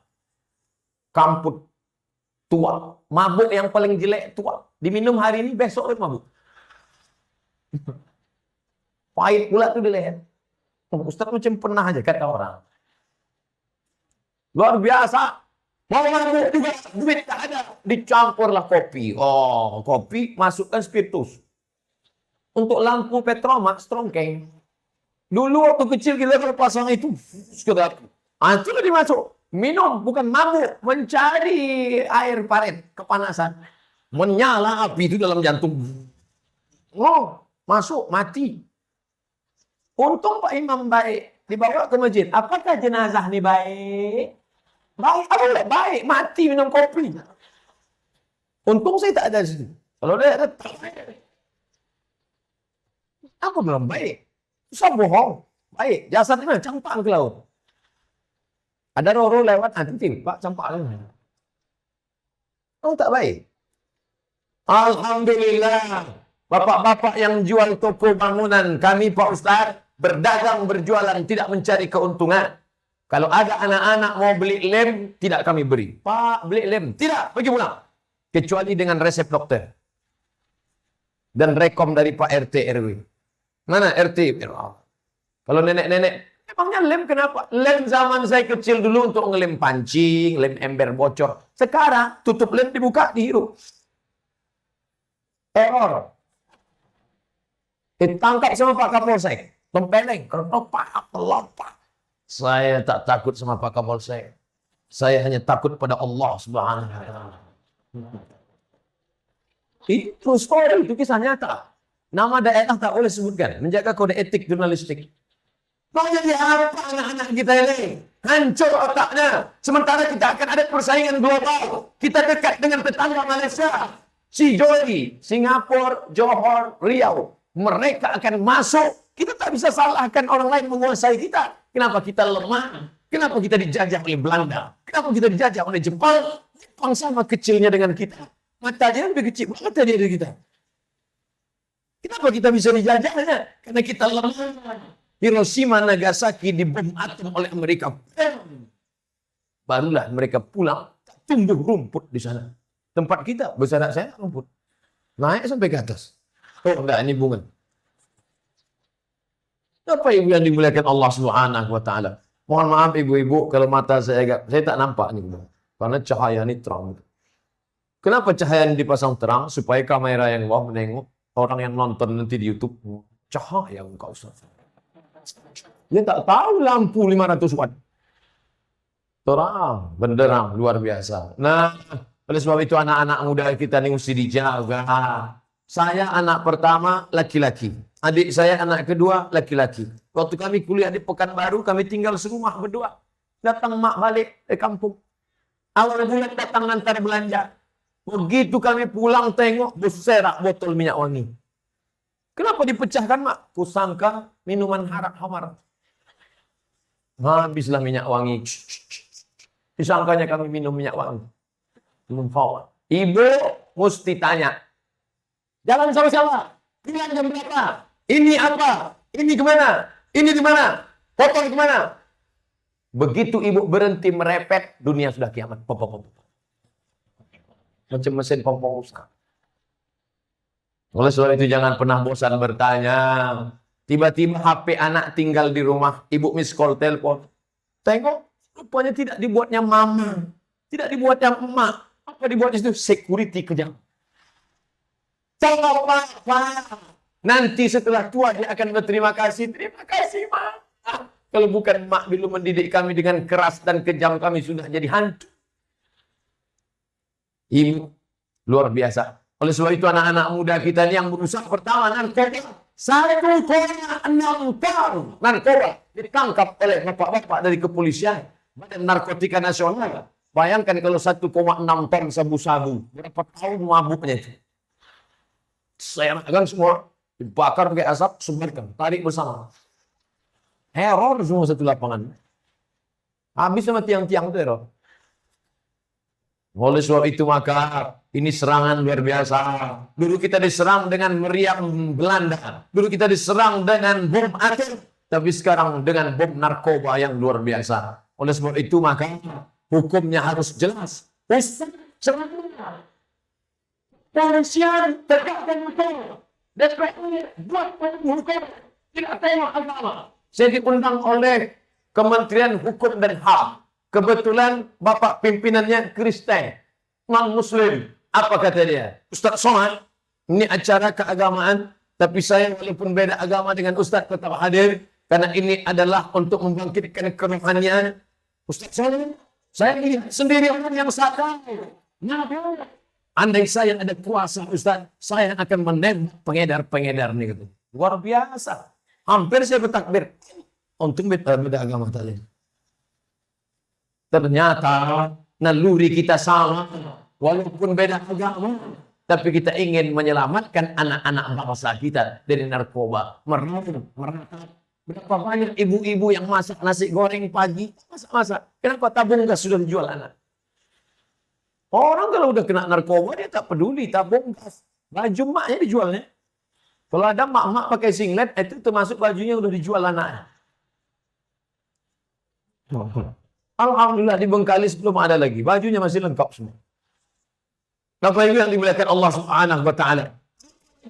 Kamput tua. Mabuk yang paling jelek tua. Diminum hari ini, besok mabuk. Pahit pula tuh di leher. Ustaz macam pernah aja kata orang. Luar biasa. Mau mabuk juga, duit tak ada. Dicampurlah kopi. Oh, kopi masukkan spiritus. Untuk lampu Petromax, strongkeng. Dulu waktu kecil kita pasang itu. Sekedar. Itu udah dimasuk. Minum, bukan mabuk. Mencari air paret. Kepanasan. Menyala api itu dalam jantung. Oh, masuk, mati. Untung Pak Imam baik. Dibawa ke masjid. Apakah jenazah ini baik? Baik, baik, mati minum kopi. Untung saya tak ada di sini. Kalau dia ada, tak baik. Apa belum baik? Susah bohong. Baik, jasadnya campak ke laut. Ada roro lewat, nanti Pak campak lagi. Oh, tak baik. Alhamdulillah. Bapak-bapak yang jual toko bangunan, kami Pak Ustaz, berdagang, berjualan, tidak mencari keuntungan. Kalau ada anak-anak mau beli lem, tidak kami beri. Pak, beli lem. Tidak, pergi pulang. Kecuali dengan resep dokter. Dan rekom dari Pak RT RW. Mana RT? Kalau nenek-nenek, emangnya lem kenapa? Lem zaman saya kecil dulu untuk ngelem pancing, lem ember bocor. Sekarang, tutup lem dibuka, dihirup. Error. Ditangkap sama Pak Kapolsek. Tempeleng, kelopak, kelopak. Saya tak takut sama Pak Kapolsek. Saya hanya takut pada Allah Subhanahu wa Ta'ala. Itu story, itu kisah nyata. Nama daerah tak boleh sebutkan. Menjaga kode etik jurnalistik. Mau jadi apa anak-anak kita ini? Hancur otaknya. Sementara kita akan ada persaingan global. Kita dekat dengan tetangga Malaysia. Sijoli, Singapura, Johor, Riau. Mereka akan masuk. Kita tak bisa salahkan orang lain menguasai kita. Kenapa kita lemah? Kenapa kita dijajah oleh Belanda? Kenapa kita dijajah oleh Jepang? Jepang sama kecilnya dengan kita. Matanya lebih kecil mata dia dari kita. Kenapa kita bisa dijajahnya? Karena kita lemah. Hiroshima, Nagasaki dibom atom oleh Amerika. Barulah mereka pulang. Tumbuh rumput di sana. Tempat kita, bersama saya rumput. Naik sampai ke atas. Oh enggak, ini bunga. Apa ibu yang dimuliakan Allah Subhanahu wa Ta'ala? Mohon maaf ibu-ibu kalau mata saya tak nampak nih. Karena cahaya ini terang. Kenapa cahaya ini dipasang terang? Supaya kamera yang mau menengok orang yang nonton nanti di YouTube. Cahaya engkau Ustaz. Dia tak tahu lampu 500 watt. Terang, benderang, luar biasa. Nah, oleh sebab itu anak-anak muda kita ini mesti dijaga. Saya anak pertama laki-laki. Adik saya anak kedua laki-laki. Waktu kami kuliah di Pekanbaru, kami tinggal serumah berdua. Datang mak balik ke kampung. Awal bulan datang antar belanja. Begitu kami pulang tengok, berserak botol minyak wangi. Kenapa dipecahkan, mak? Kusangka minuman haram. Habislah minyak wangi. Disangkanya kami minum minyak wangi. Ibu mesti tanya. Jalan sama-sama. Pulang jam berapa? Ini apa? Ini kemana? Ini di mana? Potong kemana? Begitu ibu berhenti merepet, dunia sudah kiamat. Macam mesin pompong usaha. Oleh sebab itu jangan pernah bosan bertanya. Tiba-tiba HP anak tinggal di rumah, ibu miss call telepon. Tengok, rupanya tidak dibuatnya mama, tidak dibuatnya emak. Apa dibuatnya itu? Security kejam. Tengok apa? Nanti setelah tua dia akan berterima kasih. Terima kasih, mak. Kalau bukan mak dulu mendidik kami dengan keras dan kejam, kami sudah jadi hantu. Ibu luar biasa. Oleh sebab itu anak-anak muda kita ini yang berusaha pertama narkoba. 1,6 ton narkoba ditangkap oleh bapak-bapak dari kepolisian, Badan Narkotika Nasional. Bayangkan kalau 1,6 ton sabu-sabu, berapa tahun mabuknya itu. Saya makan semua, dibakar pakai asap, sebarkan, tarik bersama. Error semua satu lapangan. Habis sama tiang-tiang teror. Oleh sebab itu maka ini serangan luar biasa. Dulu kita diserang dengan meriam Belanda. Dulu kita diserang dengan bom atom. Tapi sekarang dengan bom narkoba yang luar biasa. Oleh sebab itu maka hukumnya harus jelas. Serangan. Polisian tegakkan hukum. DPR buat hukum. Tidak tengok agama. Saya diundang oleh Kementerian Hukum dan HAM. Kebetulan bapak pimpinannya Kristen, non-Muslim. Apa kata dia? Ustaz Somad, ini acara keagamaan, tapi saya walaupun beda agama dengan Ustaz tetap hadir, karena ini adalah untuk membangkitkan kerohanian. Ustaz Somad, saya lihat sendiri orang yang sadar. Andai saya ada kuasa, Ustaz, saya akan menembak pengedar-pengedar nih. Gitu. Luar biasa. Hampir saya bertakbir. Untung beda agama tadi. Ternyata naluri kita sama. Walaupun beda agama. Tapi kita ingin menyelamatkan anak-anak bangsa kita dari narkoba. Meratap. Berapa banyak ibu-ibu yang masak nasi goreng pagi. Masak-masak. Kenapa tabung gas sudah dijual anak? Orang kalau udah kena narkoba dia tak peduli tabung gas. Baju maknya dijualnya. Kalau ada mak-mak pakai singlet, itu termasuk bajunya udah dijual anaknya. Alhamdulillah di Bengkalis belum ada lagi. Bajunya masih lengkap semua. Bapak Ibu yang dimuliakan Allah Subhanahu wa taala.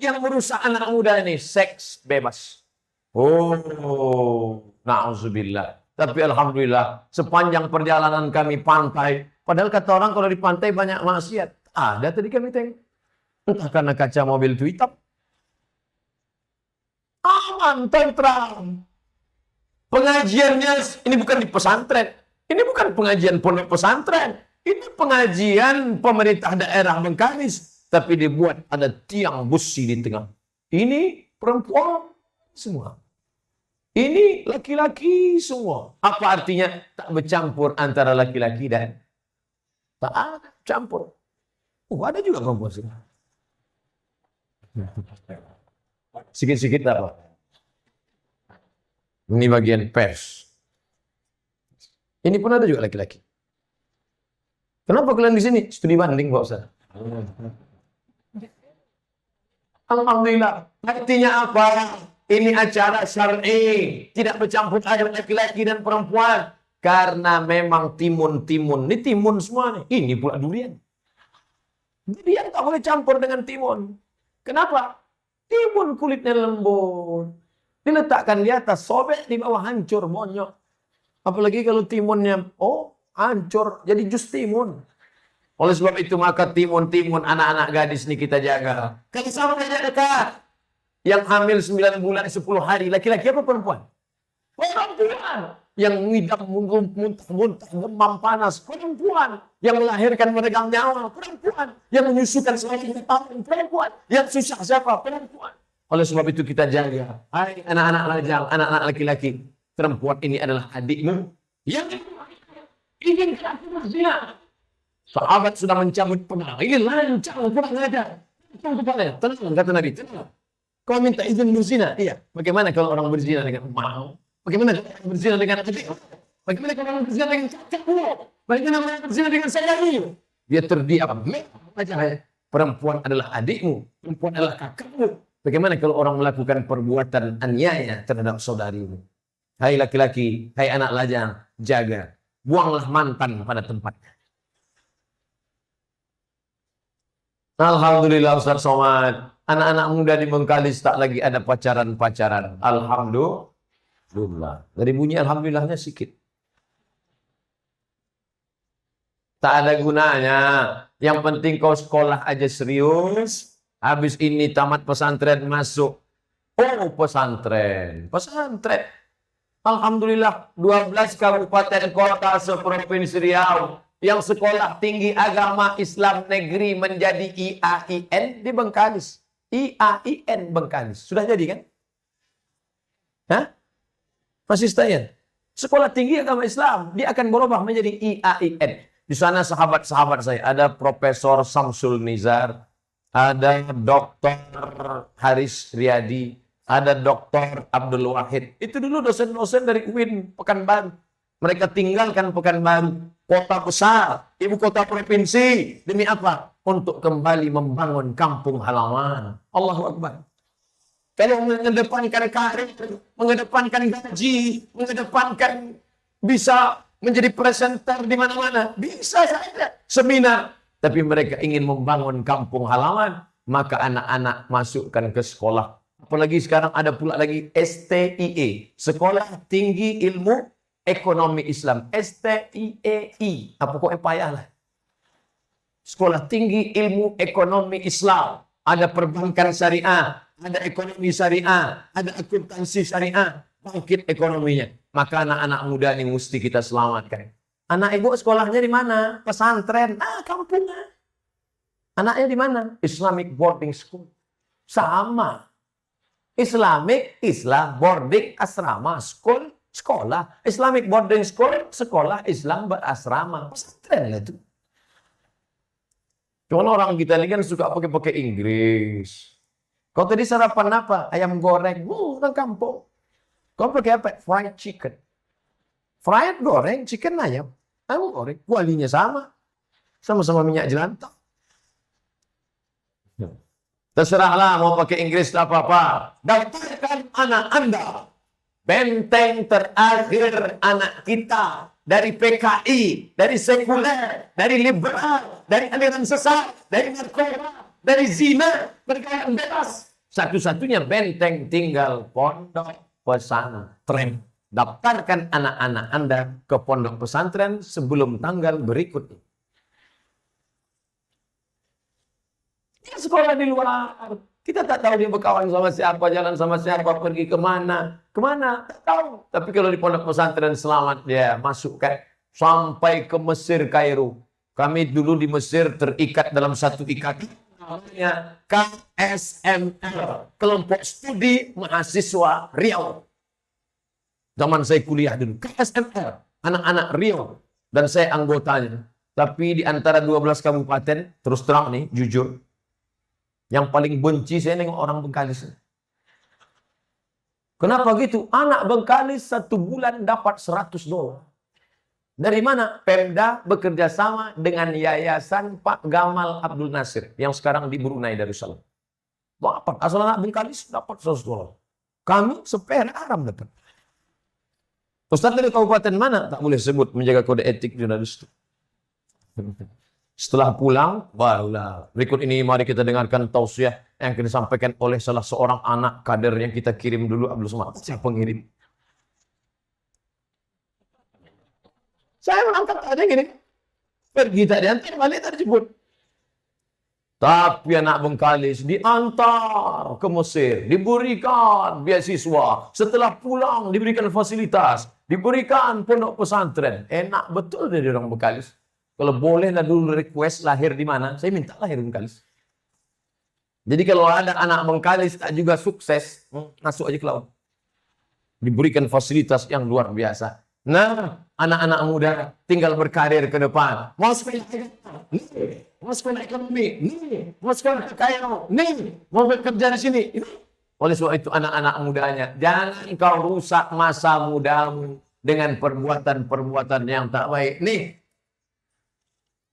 Yang merusak anak muda ini seks bebas. Oh, na'udzubillah. Tapi alhamdulillah sepanjang perjalanan kami pantai, padahal kata orang kalau di pantai banyak maksiat. Ada tadi kami tengok. Entah karena kaca mobil itu hitam. Aman, tentram. Pengajiannya ini bukan di pesantren. Ini bukan pengajian pondok pesantren. Ini pengajian pemerintah daerah Bengkalis. Tapi dibuat ada tiang busi di tengah. Ini perempuan semua. Ini laki-laki semua. Apa artinya? Tak bercampur antara laki-laki dan tak ada campur. Oh, ada juga perempuan sih. Sikit-sikit apa? Ini bagian pers. Ini pun ada juga laki-laki. Kenapa kalian di sini? Studi banding, Pak Ustaz. Alhamdulillah. Artinya apa? Ini acara syar'i. Tidak bercampur air laki-laki dan perempuan. Karena memang timun-timun. Ini timun semua nih. Ini pula durian. Durian tak boleh campur dengan timun. Kenapa? Timun kulitnya lembut. Diletakkan di atas, sobek di bawah, hancur, bonyok. Apalagi kalau timunnya, hancur, jadi jus timun. Oleh sebab itu maka timun-timun anak-anak gadis ini kita jaga. Kalau sama aja dekat. Yang hamil 9 bulan 10 hari, laki-laki apa perempuan? Perempuan. Yang ngidam muntah-muntah, demam panas, perempuan. Yang melahirkan meregang nyawa, perempuan. Yang menyusukan selama 3 tahun, perempuan. Yang susah siapa? Perempuan. Oleh sebab itu kita jaga. Hai anak-anak lajang, anak-anak laki-laki. Perempuan ini adalah adikmu yang ingin aku berzina. Sahabat sudah mencabut pedang. Ini lancang, kurang ajar. Tenang, kata Nabi. Tenang. Kau minta izin berzina? Iya. Bagaimana kalau orang berzina dengan mau? Bagaimana kalau orang berzina dengan adik? Bagaimana kalau orang berzina dengan cacatmu? Bagaimana kalau orang berzina dengan saudaramu? Dia terdiam. Perempuan adalah adikmu. Perempuan adalah kakakmu. Bagaimana kalau orang melakukan perbuatan aniaya terhadap saudarimu? Hai laki-laki, hai anak lajang, jaga. Buanglah mantan pada tempatnya. Alhamdulillah Ustaz Somad. Anak-anak muda di Bengkalis tak lagi ada pacaran-pacaran. Alhamdulillah. Dari bunyi alhamdulillahnya sikit. Tak ada gunanya. Yang penting kau sekolah aja serius. Habis ini tamat pesantren masuk. Oh pesantren. Pesantren. Alhamdulillah 12 kabupaten kota seprovinsi Riau yang sekolah tinggi agama Islam negeri menjadi IAIN di Bengkalis. IAIN Bengkalis. Sudah jadi kan? Hah? Masih stay. Sekolah tinggi agama Islam. Dia akan berubah menjadi IAIN. Di sana sahabat-sahabat saya. Ada Profesor Samsul Nizar. Ada Dr. Haris Riyadi. Ada Dr. Abdul Wahid. Itu dulu dosen-dosen dari UIN Pekanbaru. Mereka tinggalkan Pekanbaru. Kota besar. Ibu kota provinsi. Demi apa? Untuk kembali membangun kampung halaman. Allahu Akbar. Kalau mengedepankan karir, mengedepankan gaji, mengedepankan bisa menjadi presenter di mana-mana. Bisa saja. Seminar. Tapi mereka ingin membangun kampung halaman. Maka anak-anak masukkan ke sekolah. Apalagi sekarang ada pula lagi STIE. Sekolah Tinggi Ilmu Ekonomi Islam. STIEI. Apa kok payah lah. Sekolah Tinggi Ilmu Ekonomi Islam. Ada perbankan syariah. Ada ekonomi syariah. Ada akuntansi syariah. Bangkit ekonominya. Maka anak-anak muda ini mesti kita selamatkan. Anak ibu sekolahnya di mana? Pesantren. Kampungan. Anaknya di mana? Islamic Boarding School. Sama. Islam boarding asrama school sekolah Islamic boarding school sekolah Islam berasrama pesantren itu. Cuma orang kita ini kan suka pakai Inggris. Kau tadi sarapan apa? Ayam goreng. Orang kampung. Kau pakai apa? Fried chicken. Fried goreng, chicken ayam. Ayam goreng. Kualinya sama. Sama-sama minyak jelantah. Terserahlah mau pakai Inggris tak apa-apa. Daftarkan anak Anda. Benteng terakhir anak kita. Dari PKI, dari sekuler, dari liberal, dari aliran sesat, dari narkoba, dari zina, perkayaan bebas. Satu-satunya benteng tinggal pondok pesantren. Daftarkan anak-anak Anda ke pondok pesantren sebelum tanggal berikutnya. Dia sekolah di luar. Kita tak tahu dia berkawan sama siapa, jalan sama siapa, pergi kemana. Kemana? Tak tahu. Tapi kalau di pondok pesantren selamat dia masukkan sampai ke Mesir, Kairo. Kami dulu di Mesir terikat dalam satu ikatan. Namanya KSMR. Kelompok Studi Mahasiswa Riau. Zaman saya kuliah dulu. KSMR. Anak-anak Riau. Dan saya anggotanya. Tapi di antara 12 kabupaten, terus terang nih, jujur. Yang paling benci saya nengok orang Bengkalis. Kenapa gitu? Anak Bengkalis 1 bulan dapat $100. Dari mana? Pemda bekerja sama dengan Yayasan Pak Gamal Abdul Nasir. Yang sekarang di Brunei Darussalam. Dapat. Asal anak Bengkalis dapat $100. Kami sepera Aram dapat. Ustaz dari kabupaten mana? Tak boleh sebut menjaga kode etik jurnalis. Setelah pulang, barulah. Berikut ini mari kita dengarkan tausiah yang akan disampaikan oleh salah seorang anak kader yang kita kirim dulu, Abdul Somad. Siapa pengirim? Saya mengangkat ada gini. Pergi tak diantar, balik tak dijemput. Tapi anak Bengkalis diantar ke Mesir, diberikan beasiswa. Setelah pulang diberikan fasilitas, diberikan pondok pesantren. Enak betul dari orang Bengkalis. Kalau boleh lah dulu request lahir di mana, saya minta lahir di Bengkalis. Jadi kalau ada anak Bengkalis tak juga sukses, masuk aja ke laut. Diberikan fasilitas yang luar biasa. Nah, anak-anak muda tinggal berkarir ke depan. Mau sekolah nih, mau sekolah ekonomi, nih, mau sekolah kekayaan, nih, mau bekerja di sini. Oleh sebab itu anak-anak mudanya, jangan kau rusak masa mudamu dengan perbuatan-perbuatan yang tak baik. Nih,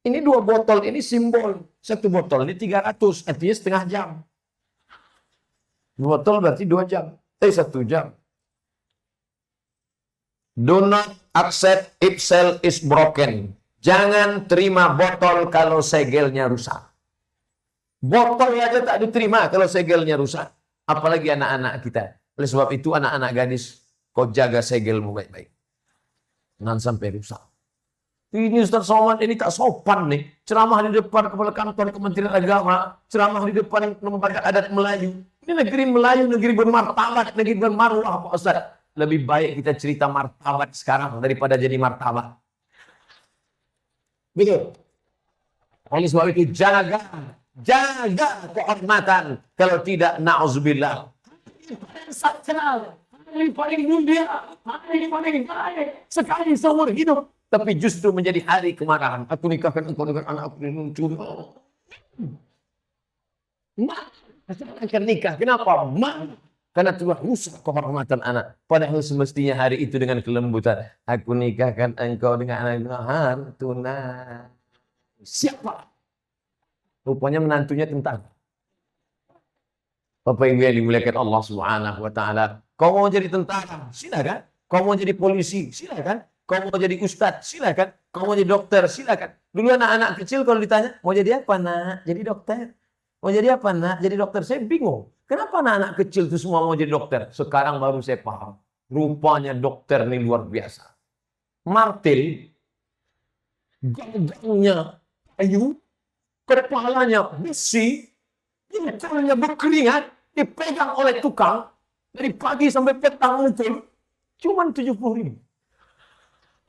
ini 2 botol, ini simbol. 1 botol ini 300, artinya setengah jam. 2 botol berarti 2 jam. 1 jam. Do not accept if cell is broken. Jangan terima botol kalau segelnya rusak. Botol aja tak diterima kalau segelnya rusak. Apalagi anak-anak kita. Oleh sebab itu anak-anak gadis, kau jaga segelmu baik-baik. Jangan sampai rusak. Ini Ustaz Somad ini tak sopan nih. Ceramah di depan kepala kantor Kementerian Agama. Ceramah di depan lembaga adat Melayu. Ini negeri Melayu, negeri bermartabat, negeri bermaruah Pak Ustaz. Lebih baik kita cerita martabat sekarang daripada jadi martabat. Betul. Oleh sebab itu jaga kehormatan. Kalau tidak, na'udzubillah. Hari paling mulia, hari paling baik sekali seumur hidup. Tapi justru menjadi hari kemarahan. Aku nikahkan engkau dengan anak aku yang lucu. Akan nikah. Kenapa? Karena Tuhan rusak kehormatan anak. Padahal semestinya hari itu dengan kelembutan. Aku nikahkan engkau dengan anak hartuna. Siapa? Rupanya menantunya tentara. Bapak Ibu yang dimuliakan Allah Subhanahu wa taala. Kau mau jadi tentara? Silakan. Kau mau jadi polisi? Silakan. Kau mau jadi ustadz? Silakan. Kau mau jadi dokter? Silakan. Dulu anak-anak kecil kalau ditanya, mau jadi apa nak? Jadi dokter. Mau jadi apa nak? Jadi dokter. Saya bingung. Kenapa anak-anak kecil itu semua mau jadi dokter? Sekarang baru saya paham. Rupanya dokter ini luar biasa. Martil, gagangnya kayu, kepalanya besi, tangannya berkeringat, dipegang oleh tukang, dari pagi sampai petang mungkin, cuma 70.000.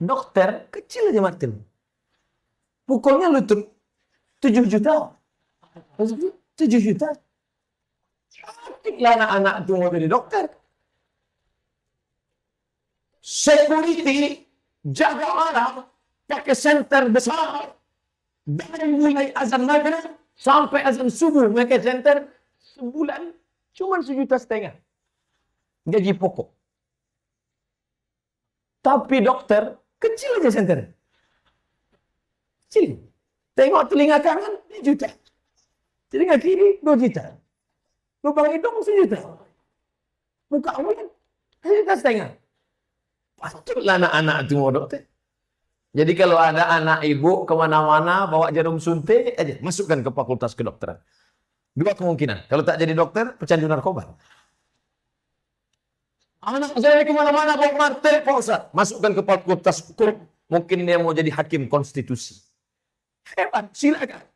Dokter, kecil aja Martil. Pukulnya lutut, 7 juta. 7 juta. Anak-anak itu mau jadi dokter. Security jaga malam pakai senter besar dari mulai azan maghrib sampai azan subuh pakai senter sebulan cuma 1,5 juta gaji pokok. Tapi dokter kecil aja senter. Kecil. Tengok telinga kanan 1 juta. Telinga kiri 2 juta. Lubang hidung 1 juta. Muka mulut 1,5 juta. Patutlah anak-anak itu mau dokter. Jadi kalau ada anak ibu kemana-mana bawa jarum suntik aja, masukkan ke fakultas kedokteran. 2 kemungkinan. Kalau tak jadi dokter, pecandu narkoba. Anak saya kemana-mana bawa martil, Pak Ustaz. Masukkan ke fakultas hukum. Mungkin dia mau jadi hakim konstitusi. Hebat, silakan.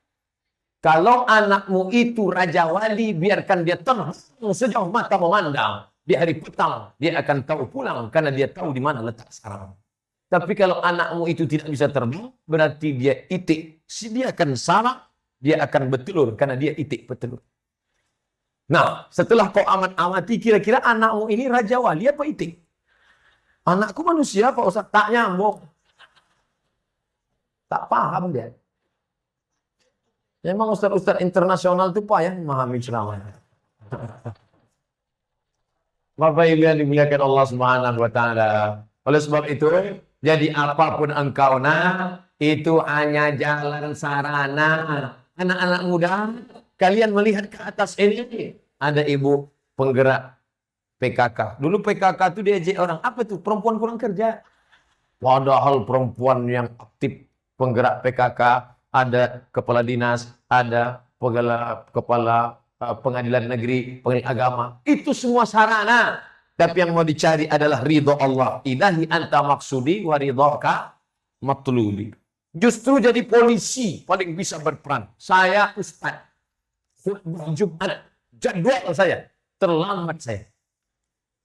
Kalau anakmu itu raja wali, biarkan dia terbang sejauh mata memandang. Di hari petang, dia akan tahu pulang karena dia tahu di mana letak sarang. Tapi kalau anakmu itu tidak bisa terbang, berarti dia itik. Dia akan sarang, dia akan bertelur karena dia itik bertelur. Nah, setelah kau amati kira-kira anakmu ini raja wali apa itik? Anakku manusia Pak Ustaz, tak nyambung. Tak paham dia. Memang ustaz-ustaz internasional itu payah memahami ceramah. Bapak Ibu yang dimuliakan Allah Subhanahu wa taala. Oleh sebab itu, jadi apapun engkau itu hanya jalan sarana. Anak-anak muda, kalian melihat ke atas ini, ada ibu penggerak PKK. Dulu PKK itu diajak orang, apa tuh? Perempuan kurang kerja. Padahal perempuan yang aktif penggerak PKK, ada kepala dinas, ada kepala pengadilan negeri, pengadilan agama. Itu semua sarana. Tapi yang mau dicari adalah ridho Allah. Ilahi anta maksudi wa ridhoka matlubi. Justru jadi polisi paling bisa berperan. Saya ustaz. Jumat. Jadwal saya. Terlambat saya.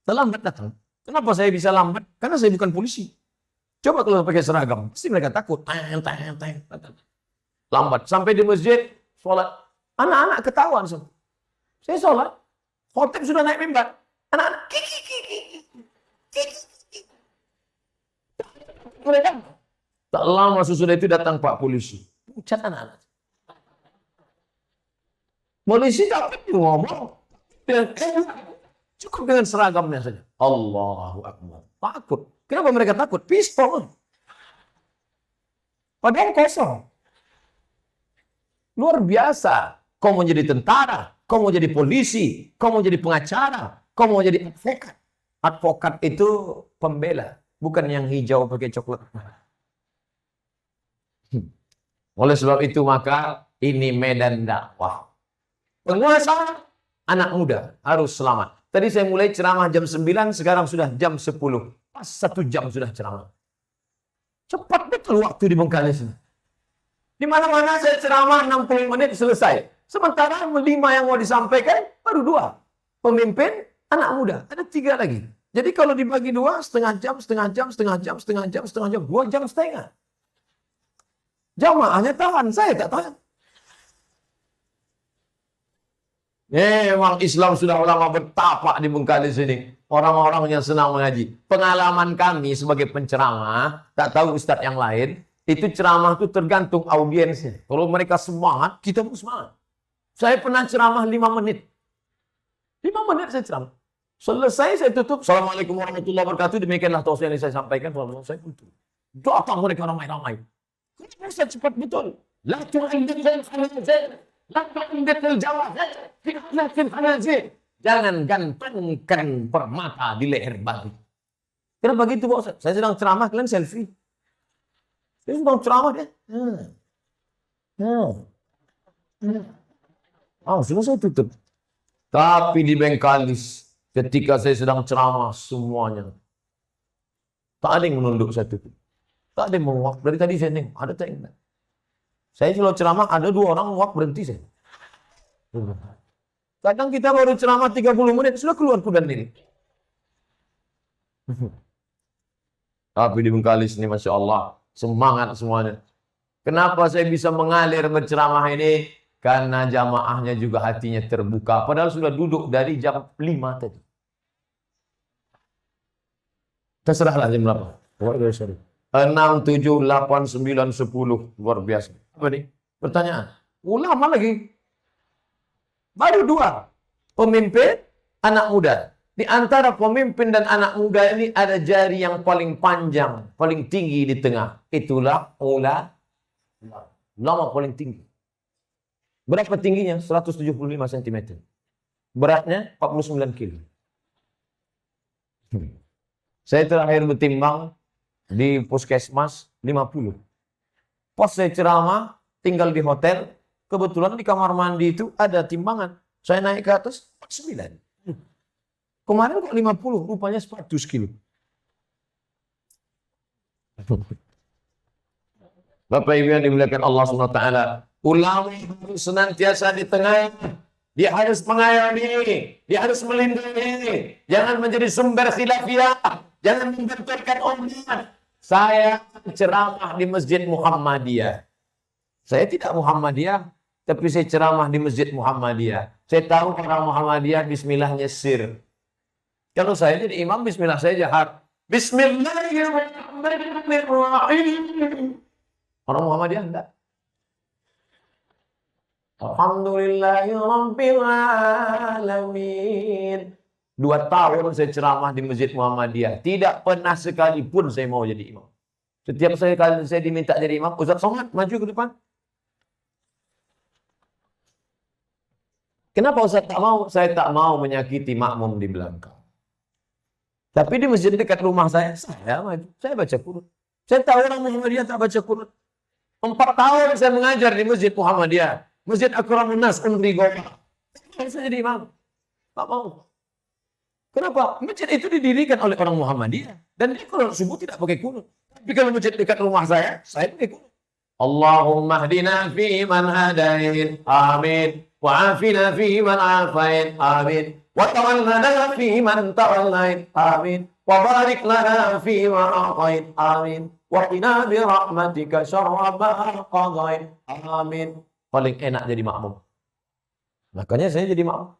Terlambat datang. Kenapa saya bisa lambat? Karena saya bukan polisi. Coba kalau pakai seragam. Pasti mereka takut. Lambat. Sampai di masjid, sholat. Anak-anak ketahuan. Saya sholat. Khotib sudah naik mimbar. Anak-anak. Kiki, kiki, kiki. Mereka. Tak lama sesudah itu datang Pak Polisi. Pucat anak-anak. Polisi takut ngomong. Cukup dengan seragamnya saja. Allahu Akbar. Takut. Kenapa mereka takut? Pistol. Padahal kosong. Luar biasa. Kau mau jadi tentara, kau mau jadi polisi, kau mau jadi pengacara, kau mau jadi advokat. Advokat itu pembela, bukan yang hijau pakai coklat. Oleh sebab itu maka ini medan dakwah. Penguasa anak muda harus selamat. Tadi saya mulai ceramah jam 9, sekarang sudah jam 10. Pas 1 jam sudah ceramah. Cepat betul waktu di Bengkalis. Di mana-mana saya ceramah 60 menit selesai. Sementara 5 yang mau disampaikan baru 2. Pemimpin, anak muda. Ada 3 lagi. Jadi kalau dibagi 2, setengah jam, 2 jam setengah. Jamaahnya tahan, saya tak tahan. Memang Islam sudah lama bertapak di Bengkalis ini. Orang-orang yang senang mengaji. Pengalaman kami sebagai penceramah, tak tahu ustadz yang lain, itu ceramah itu tergantung audiensnya. Kalau mereka semangat, kita pun semangat. Saya pernah ceramah 5 menit. 5 menit saya ceramah. Selesai saya tutup. Assalamualaikum warahmatullahi wabarakatuh. Demikianlah tausiah yang saya sampaikan. Saya tutup. Datang mereka ramai-ramai. Kenapa saya cepat betul? La tu'indil khanazir. La tu'indil jawazir. Fi'latil khanazir. Jangan gantungkan permata di leher babi. Kenapa begitu, Pak Ustaz? Saya sedang ceramah, kalian selfie. Saya sedang ceramah dia. Sudah saya tutup. Tapi di Bengkalis, ketika saya sedang ceramah, semuanya. Tak ada yang menunduk saya tutup. Tak ada yang menguap. Dari tadi saya nengok, ada tak yang. Saya kalau ceramah, ada 2 orang menguap, berhenti saya. Kadang kita baru ceramah 30 menit, sudah keluar kudan ini. Tapi di Bengkalis ini, Masya Allah, semangat semuanya. Kenapa saya bisa mengalir berceramah ini? Karena jamaahnya juga hatinya terbuka. Padahal sudah duduk dari jam 5 tadi. Terserahlah jam berapa. 6, 7, 8, 9, 10. Luar biasa. Apa nih? Pertanyaan. Ulama lagi. Baru 2. Pemimpin, anak muda. Di antara pemimpin dan anak muda ini ada jari yang paling panjang, paling tinggi di tengah. Itulah ulama paling tinggi. Berapa tingginya? 175 cm. Beratnya 49 kilo. Saya terakhir bertimbang di puskesmas 50. Pas saya ceramah, tinggal di hotel, kebetulan di kamar mandi itu ada timbangan. Saya naik ke atas 49. Kemarin kok 50, rupanya 100 kilo. Bapak Ibu yang dimuliakan Allah SWT, ulama harus senantiasa di tengah. Dia harus mengayomi, dia harus melindungi. Jangan menjadi sumber khilafiyah, jangan membenturkan umat. Saya ceramah di Masjid Muhammadiyah. Saya tidak Muhammadiyah, tapi saya ceramah di Masjid Muhammadiyah. Saya tahu orang Muhammadiyah bismillahnya sir. Kalau saya jadi imam, bismillah saya jahat. Bismillahirrahmanirrahim. Orang Muhammadiyah enggak. Alhamdulillahirabbil alamin. 2 tahun saya ceramah di Masjid Muhammadiyah. Tidak pernah sekalipun saya mau jadi imam. Setiap kali saya diminta jadi imam, Ustaz Somad maju ke depan. Kenapa Ustaz tak mau? Saya tak mau menyakiti makmum di belakang. Tapi di masjid dekat rumah saya maju. Saya baca Qur'an. Saya tahu orang Muhammadiyah tak baca Qur'an. 4 tahun saya mengajar di Masjid Muhammadiyah. Masjid Akramun Nas, Unri Goma. Saya jadi imam. Tak mau. Kenapa? Masjid itu didirikan oleh orang Muhammadiyah. Dan dia kalau subuh tidak pakai Qur'an. Tapi kalau masjid dekat rumah saya pakai Qur'an. Allahumma hdina fi man hadain. Amin. Wa'afina fi man afain. Amin. Wa tawallana fi man tawallain. Amin. Wa barik lana fi ma a'tain. Amin. Wa qina bi rahmatika syarra ma qadain. Amin. Paling enak jadi makmum. Makanya saya jadi makmum.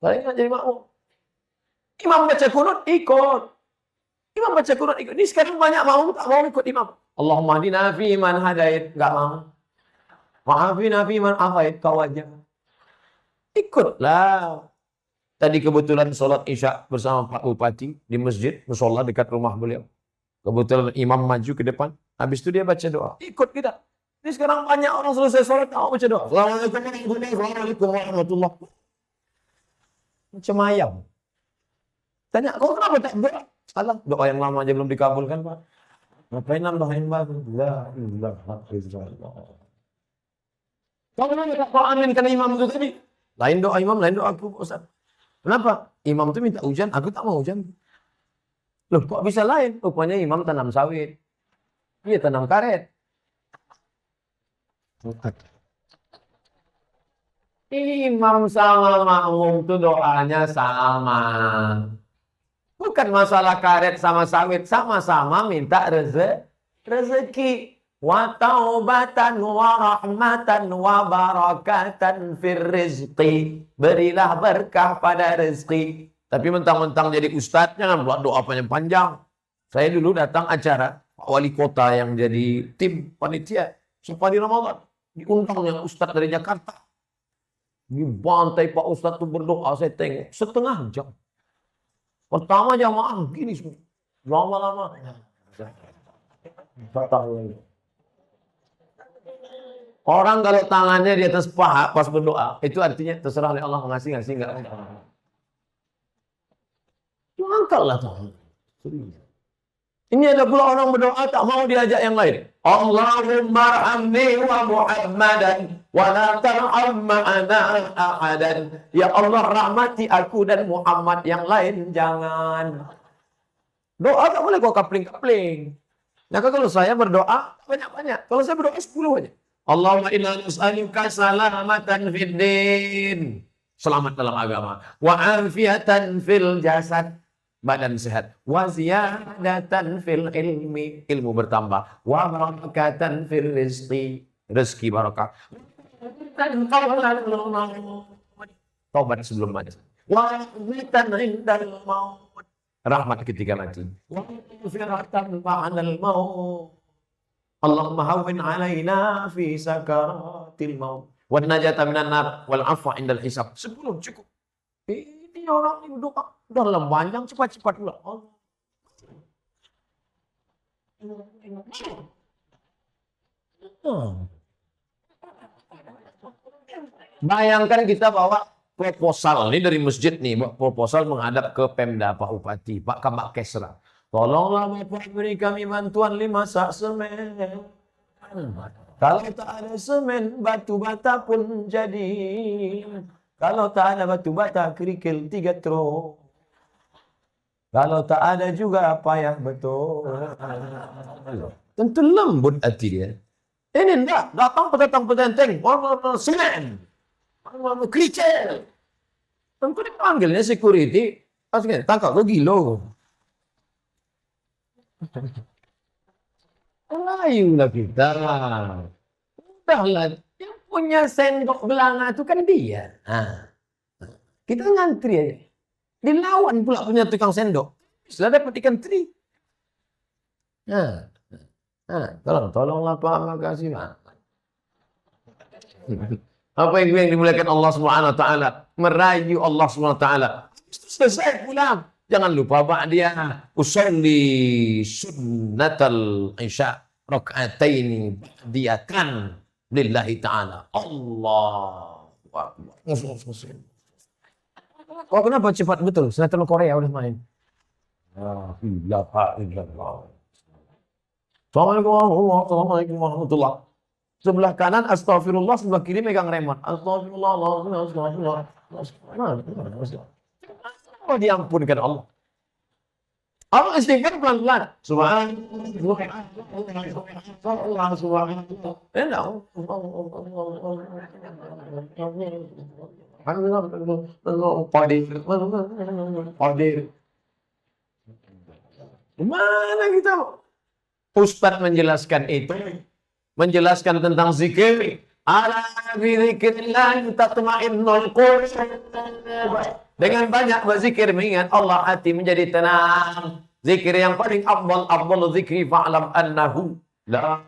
Saya nggak jadi makmum. Imam baca kunut, ikut. Imam baca kunut, ikut. Ini sekarang banyak makmum tak mau ikut imam. Allahumma hdina fi man hadait, nggak mau. Wa'afina fi man afait, kau aja. Ikutlah. Tadi kebetulan sholat Isya bersama Pak Bupati di masjid, musola dekat rumah beliau. Kebetulan imam maju ke depan. Habis itu dia baca doa. Ikut kita. Ini sekarang banyak orang selesai sholat, mau baca doa. Assalamualaikum warahmatullahi wabarakatuh. Macam ayam. Tanya, kau kenapa tak doa? Salah, doa yang lama aja belum dikabulkan, Pak. Ngapain nambahin baru? La ilaha illallah. Kau kenapa tak kau aminkan imam itu tadi? Lain doa imam, lain doa aku, Ustaz. Kenapa? Imam itu minta hujan, aku tak mau hujan. Loh, kok bisa lain? Rupanya imam tanam sawit. Iya, tanam karet. Imam sama makmum itu doanya sama. Bukan masalah karet sama sawit, sama-sama minta rezeki. Wa taubatan wa rahmatan wa barakatan fir rizqi. Berilah berkah pada rezeki. Tapi mentang-mentang jadi ustadz, jangan buat doa panjang-panjang. Saya dulu datang acara Pak Wali Kota yang jadi tim panitia Safari Ramadan. Diundang yang ustadz dari Jakarta. Dibantai Pak Ustadz itu berdoa, saya tengok setengah jam. Pertama jamaah gini semua. Lama-lama. Orang kalau tangannya di atas paha pas berdoa, itu artinya terserah oleh Allah ngasih enggak. Angkatlah tangan. Ini ada pula orang berdoa tak mau diajak yang lain. Allahumma arhamni wa Muhammadan wa la tarham ma'ana ahadan. Ya Allah rahmati aku dan Muhammad, yang lain jangan. Doa tak boleh kau kapling-kapling. Nah kalau saya berdoa banyak-banyak. Kalau saya berdoa 10 aja. Allahumma inna nas'aluka salamatan fid din. Selamat dalam agama. Wa afiatan fil jasad. Badan sehat. Wa ziyadatan fil ilmi. Ilmu bertambah. Wa barakatan fil rizqi. Rezeki barakah. Taubat sebelum mati. Wa rahmatan indal maut. Rahmat ketika mati. Wa firatan ba'dal maut. Allahumma hawwin alaina fi sakaratil maut. Wa najata minan nar wal afwa indal hisab. 10 cukup. Ini orang ini doa dalam panjang, cepat-cepat pula. Bayangkan kita bawa proposal ini dari masjid nih, proposal menghadap ke Pemda, Pak Bupati, Pak Kabak Kesra. Tolonglah Bapak beri kami bantuan 5 sak semen. Kalau tak ada semen, batu bata pun jadi. Kalau tak ada batu bata, kerikil 3 truk. Kalau tak ada juga payah betul. Tentu lembut hati dia. Ini enggak, datang petentang-petenteng, semen, kerikil. Tentu dipanggilnya security, pasti tangkap lo gilo. Layulah kita. Udahlah. Yang punya sendok belanga itu kan dia. Nah, kita ngantri aja. Dilawan pula punya tukang sendok. Sudah dapat ikan teri. Nah, tolonglah Pak, makasih Pak. Apa yang dimuliakan Allah Subhanahu wa taala? Merayu Allah Subhanahu wa taala. Selesai pulang. Jangan lupa ba'diyah usolli sunnatal isya raka'ataini ba'diyatan lillahi ta'ala. Allahu akbar. Oh, kenapa cepat betul? Sinetron Korea udah main. Assalamualaikum warahmatullahi. Sebelah kanan astagfirullah, sebelah kiri megang remote. Astagfirullah. Oh, diampunkan Allah. Allah istighfar pelan-pelan. Subhanallah. Mana kita? Ustaz menjelaskan itu. Menjelaskan tentang zikir. Ala bi dzikrillah tatma'innul qulub. Dengan banyak berzikir mengingat Allah, hati menjadi tenang. Zikir yang paling afdal zikri fa'lam annahu la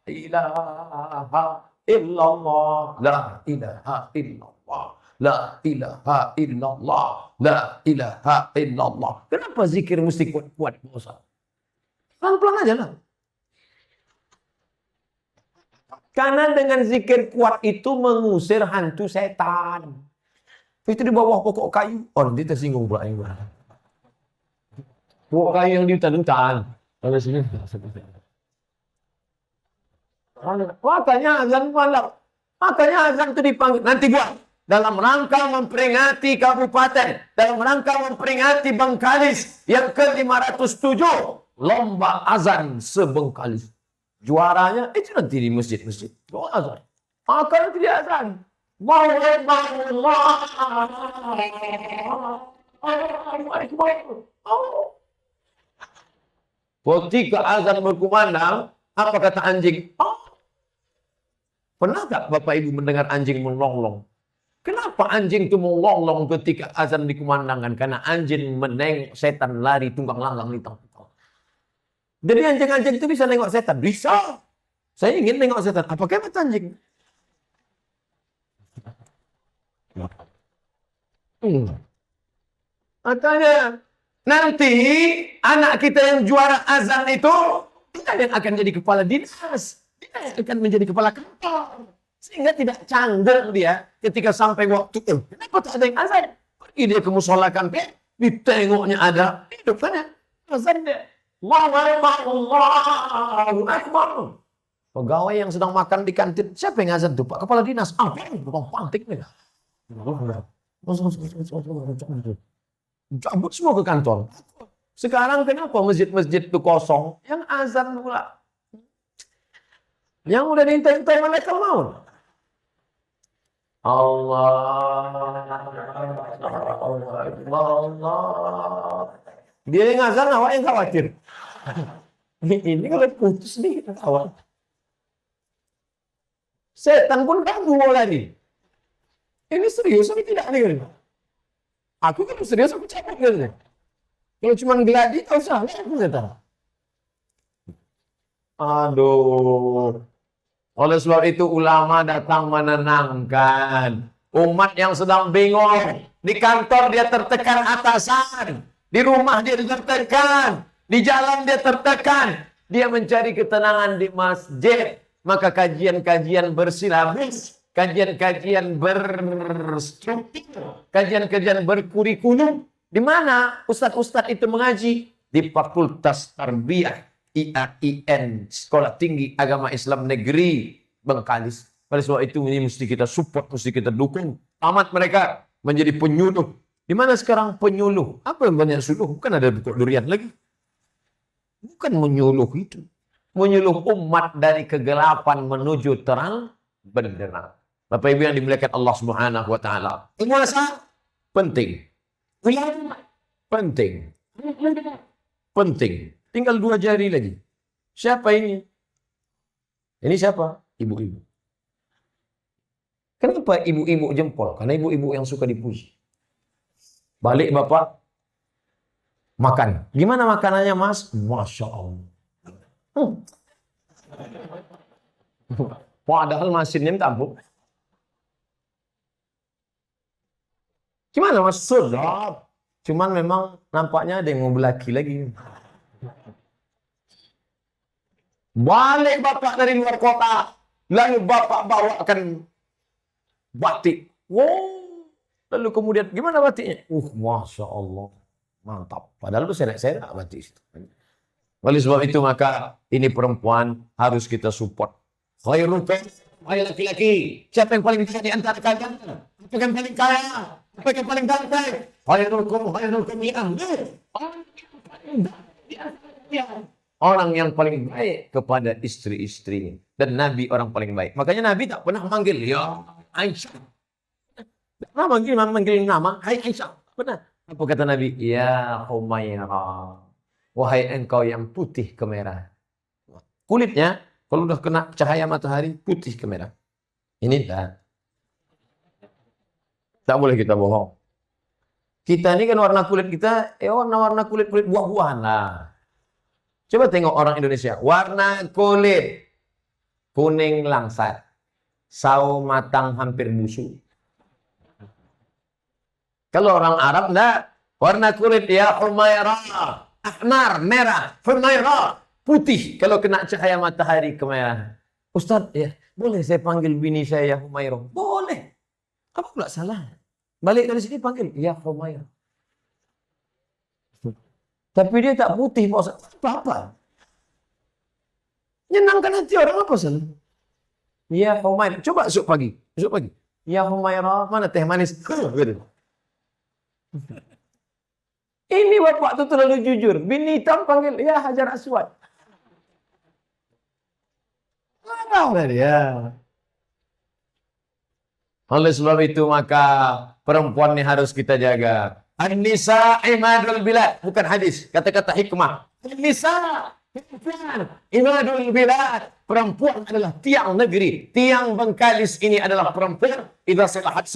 ilaha illallah, la ilaha illallah, la ilaha illallah, la ilaha illallah. Kenapa zikir mesti kuat-kuat, Ustaz? Pelan-pelan aja lah. Karena dengan zikir kuat itu mengusir hantu setan. Itu di bawah pokok kayu. Oh, dia tersinggung pula. Pokok kayu yang di hutan-hutan. Kalau sini. Makanya azan malam. Makanya azan itu dipanggil. Nanti buat. Dalam rangka memperingati kabupaten. Dalam rangka memperingati Bengkalis. Yang ke-507. Lomba azan se-Bengkalis. Juaranya itu nanti di masjid-masjid. Doa azan. Maka nanti di azan. Ketika azan berkumandang, apa kata anjing? Pernah tak Bapak Ibu mendengar anjing melonglong? Kenapa anjing itu melonglong ketika azan dikumandangkan? Karena anjing menengok setan lari tunggang langgang di tengah. Jadi anjing-anjing itu bisa nengok setan? Bisa. Saya ingin nengok setan. Apa kemet anjing? Makanya nanti anak kita yang juara azan itu kita yang akan jadi kepala dinas, kita yang akan menjadi kepala kantor, sehingga tidak canggung dia ketika sampai waktu itu. Kenapa tak ada yang azan? Pergi dia ke musola kan, ditengoknya ada, hidup kan ya, azan dia. Allahu Akbar. Pegawai yang sedang makan di kantin, siapa yang azan tuh? Pak Kepala Dinas. Bukan pantik nih. Cabut semua ke kantor. Sekarang kenapa masjid-masjid itu kosong? Yang azan pula. Yang udah diintai-intai malaikat maut. Allah. Dia yang azan, awak yang khawatir. Ini kalau putus nih, awak. Setan pun ragu lagi. Ini serius atau tidak nih? Aku kan serius, aku cek gitu. Kalau cuma geladi, tahu salah aku setan. Aduh. Oleh sebab itu ulama datang menenangkan umat yang sedang bingung. Di kantor dia tertekan atasan, di rumah dia tertekan, di jalan dia tertekan. Dia mencari ketenangan di masjid. Maka kajian-kajian bersilabus, kajian-kajian berstruktur, kajian-kajian berkurikulum. Di mana ustadz-ustadz itu mengaji? Di Fakultas Tarbiyah IAIN, Sekolah Tinggi Agama Islam Negeri Bengkalis. Oleh sebab itu ini mesti kita support, mesti kita dukung. Tamat mereka menjadi penyuluh. Di mana sekarang penyuluh? Apa yang banyak suluh? Bukan ada buku durian lagi. Bukan menyuluh itu. Menyuluh umat dari kegelapan menuju terang benderang. Bapak Ibu yang dimuliakan Allah Subhanahu wa taala. Penguasa penting. Ulama penting. Penting. Tinggal 2 jari lagi. Siapa ini? Ini siapa? Ibu-ibu. Kenapa ibu-ibu jempol? Karena ibu-ibu yang suka dipuji. Balik Bapak makan. Gimana makanannya, Mas? Masya Allah. Padahal mesinnya minta ampun. Gimana Mas? Sedap. Cuman memang nampaknya ada yang mau belaki lagi. Balik Bapak dari luar kota. Lalu Bapak bawakan batik. Wow. Lalu kemudian gimana batiknya? Masya Allah. Mantap. Padahal itu serak-serak batik itu. Oleh sebab itu maka ini perempuan harus kita support. Khairukum, wahai laki-laki. Siapa yang paling kaya di antara kalian? Siapa yang paling kaya? Siapa yang paling ganteng? Khairukum orang yang paling baik kepada istri-istrinya. Dan Nabi orang paling baik. Makanya Nabi tak pernah manggil ya Aisyah. Tak pernah manggil nama. Hai Aisyah. Benar. Apa kata Nabi? Ya Humairah. Wahai engkau yang putih kemerah. Kulitnya, kalau udah kena cahaya matahari, putih kemerah. Ini dah. Tak boleh kita bohong. Kita ini kan warna kulit kita, warna-warna kulit-kulit buah-buahan lah. Coba tengok orang Indonesia, warna kulit kuning langsat, sawo matang hampir busuk. Kalau orang Arab enggak, warna kulit ya humairah, ahmar, merah, humairah, putih. Kalau kena cahaya matahari kemerahan. Ustaz, ya, boleh saya panggil bini saya Humairah? Boleh. Apa pula salah? Balik dari sini panggil ya Humairah. Tapi dia tak putih, Pak Ustaz. Apa-apa. Nyenangkan hati orang, apa salah? Ya Humairah. Coba esok pagi. Ya Humairah, mana teh manis? Gitu. Ini bapak tu terlalu jujur. Bini hitam panggil ya Hajar Aswad. Marahlah dia. Oleh sebab itu maka perempuan ini harus kita jaga. An-nisa imadul bilad, bukan hadis, kata-kata hikmah. An-nisa imadul bilad, perempuan adalah tiang negeri, tiang Bengkalis ini adalah perempuan. Idza salahat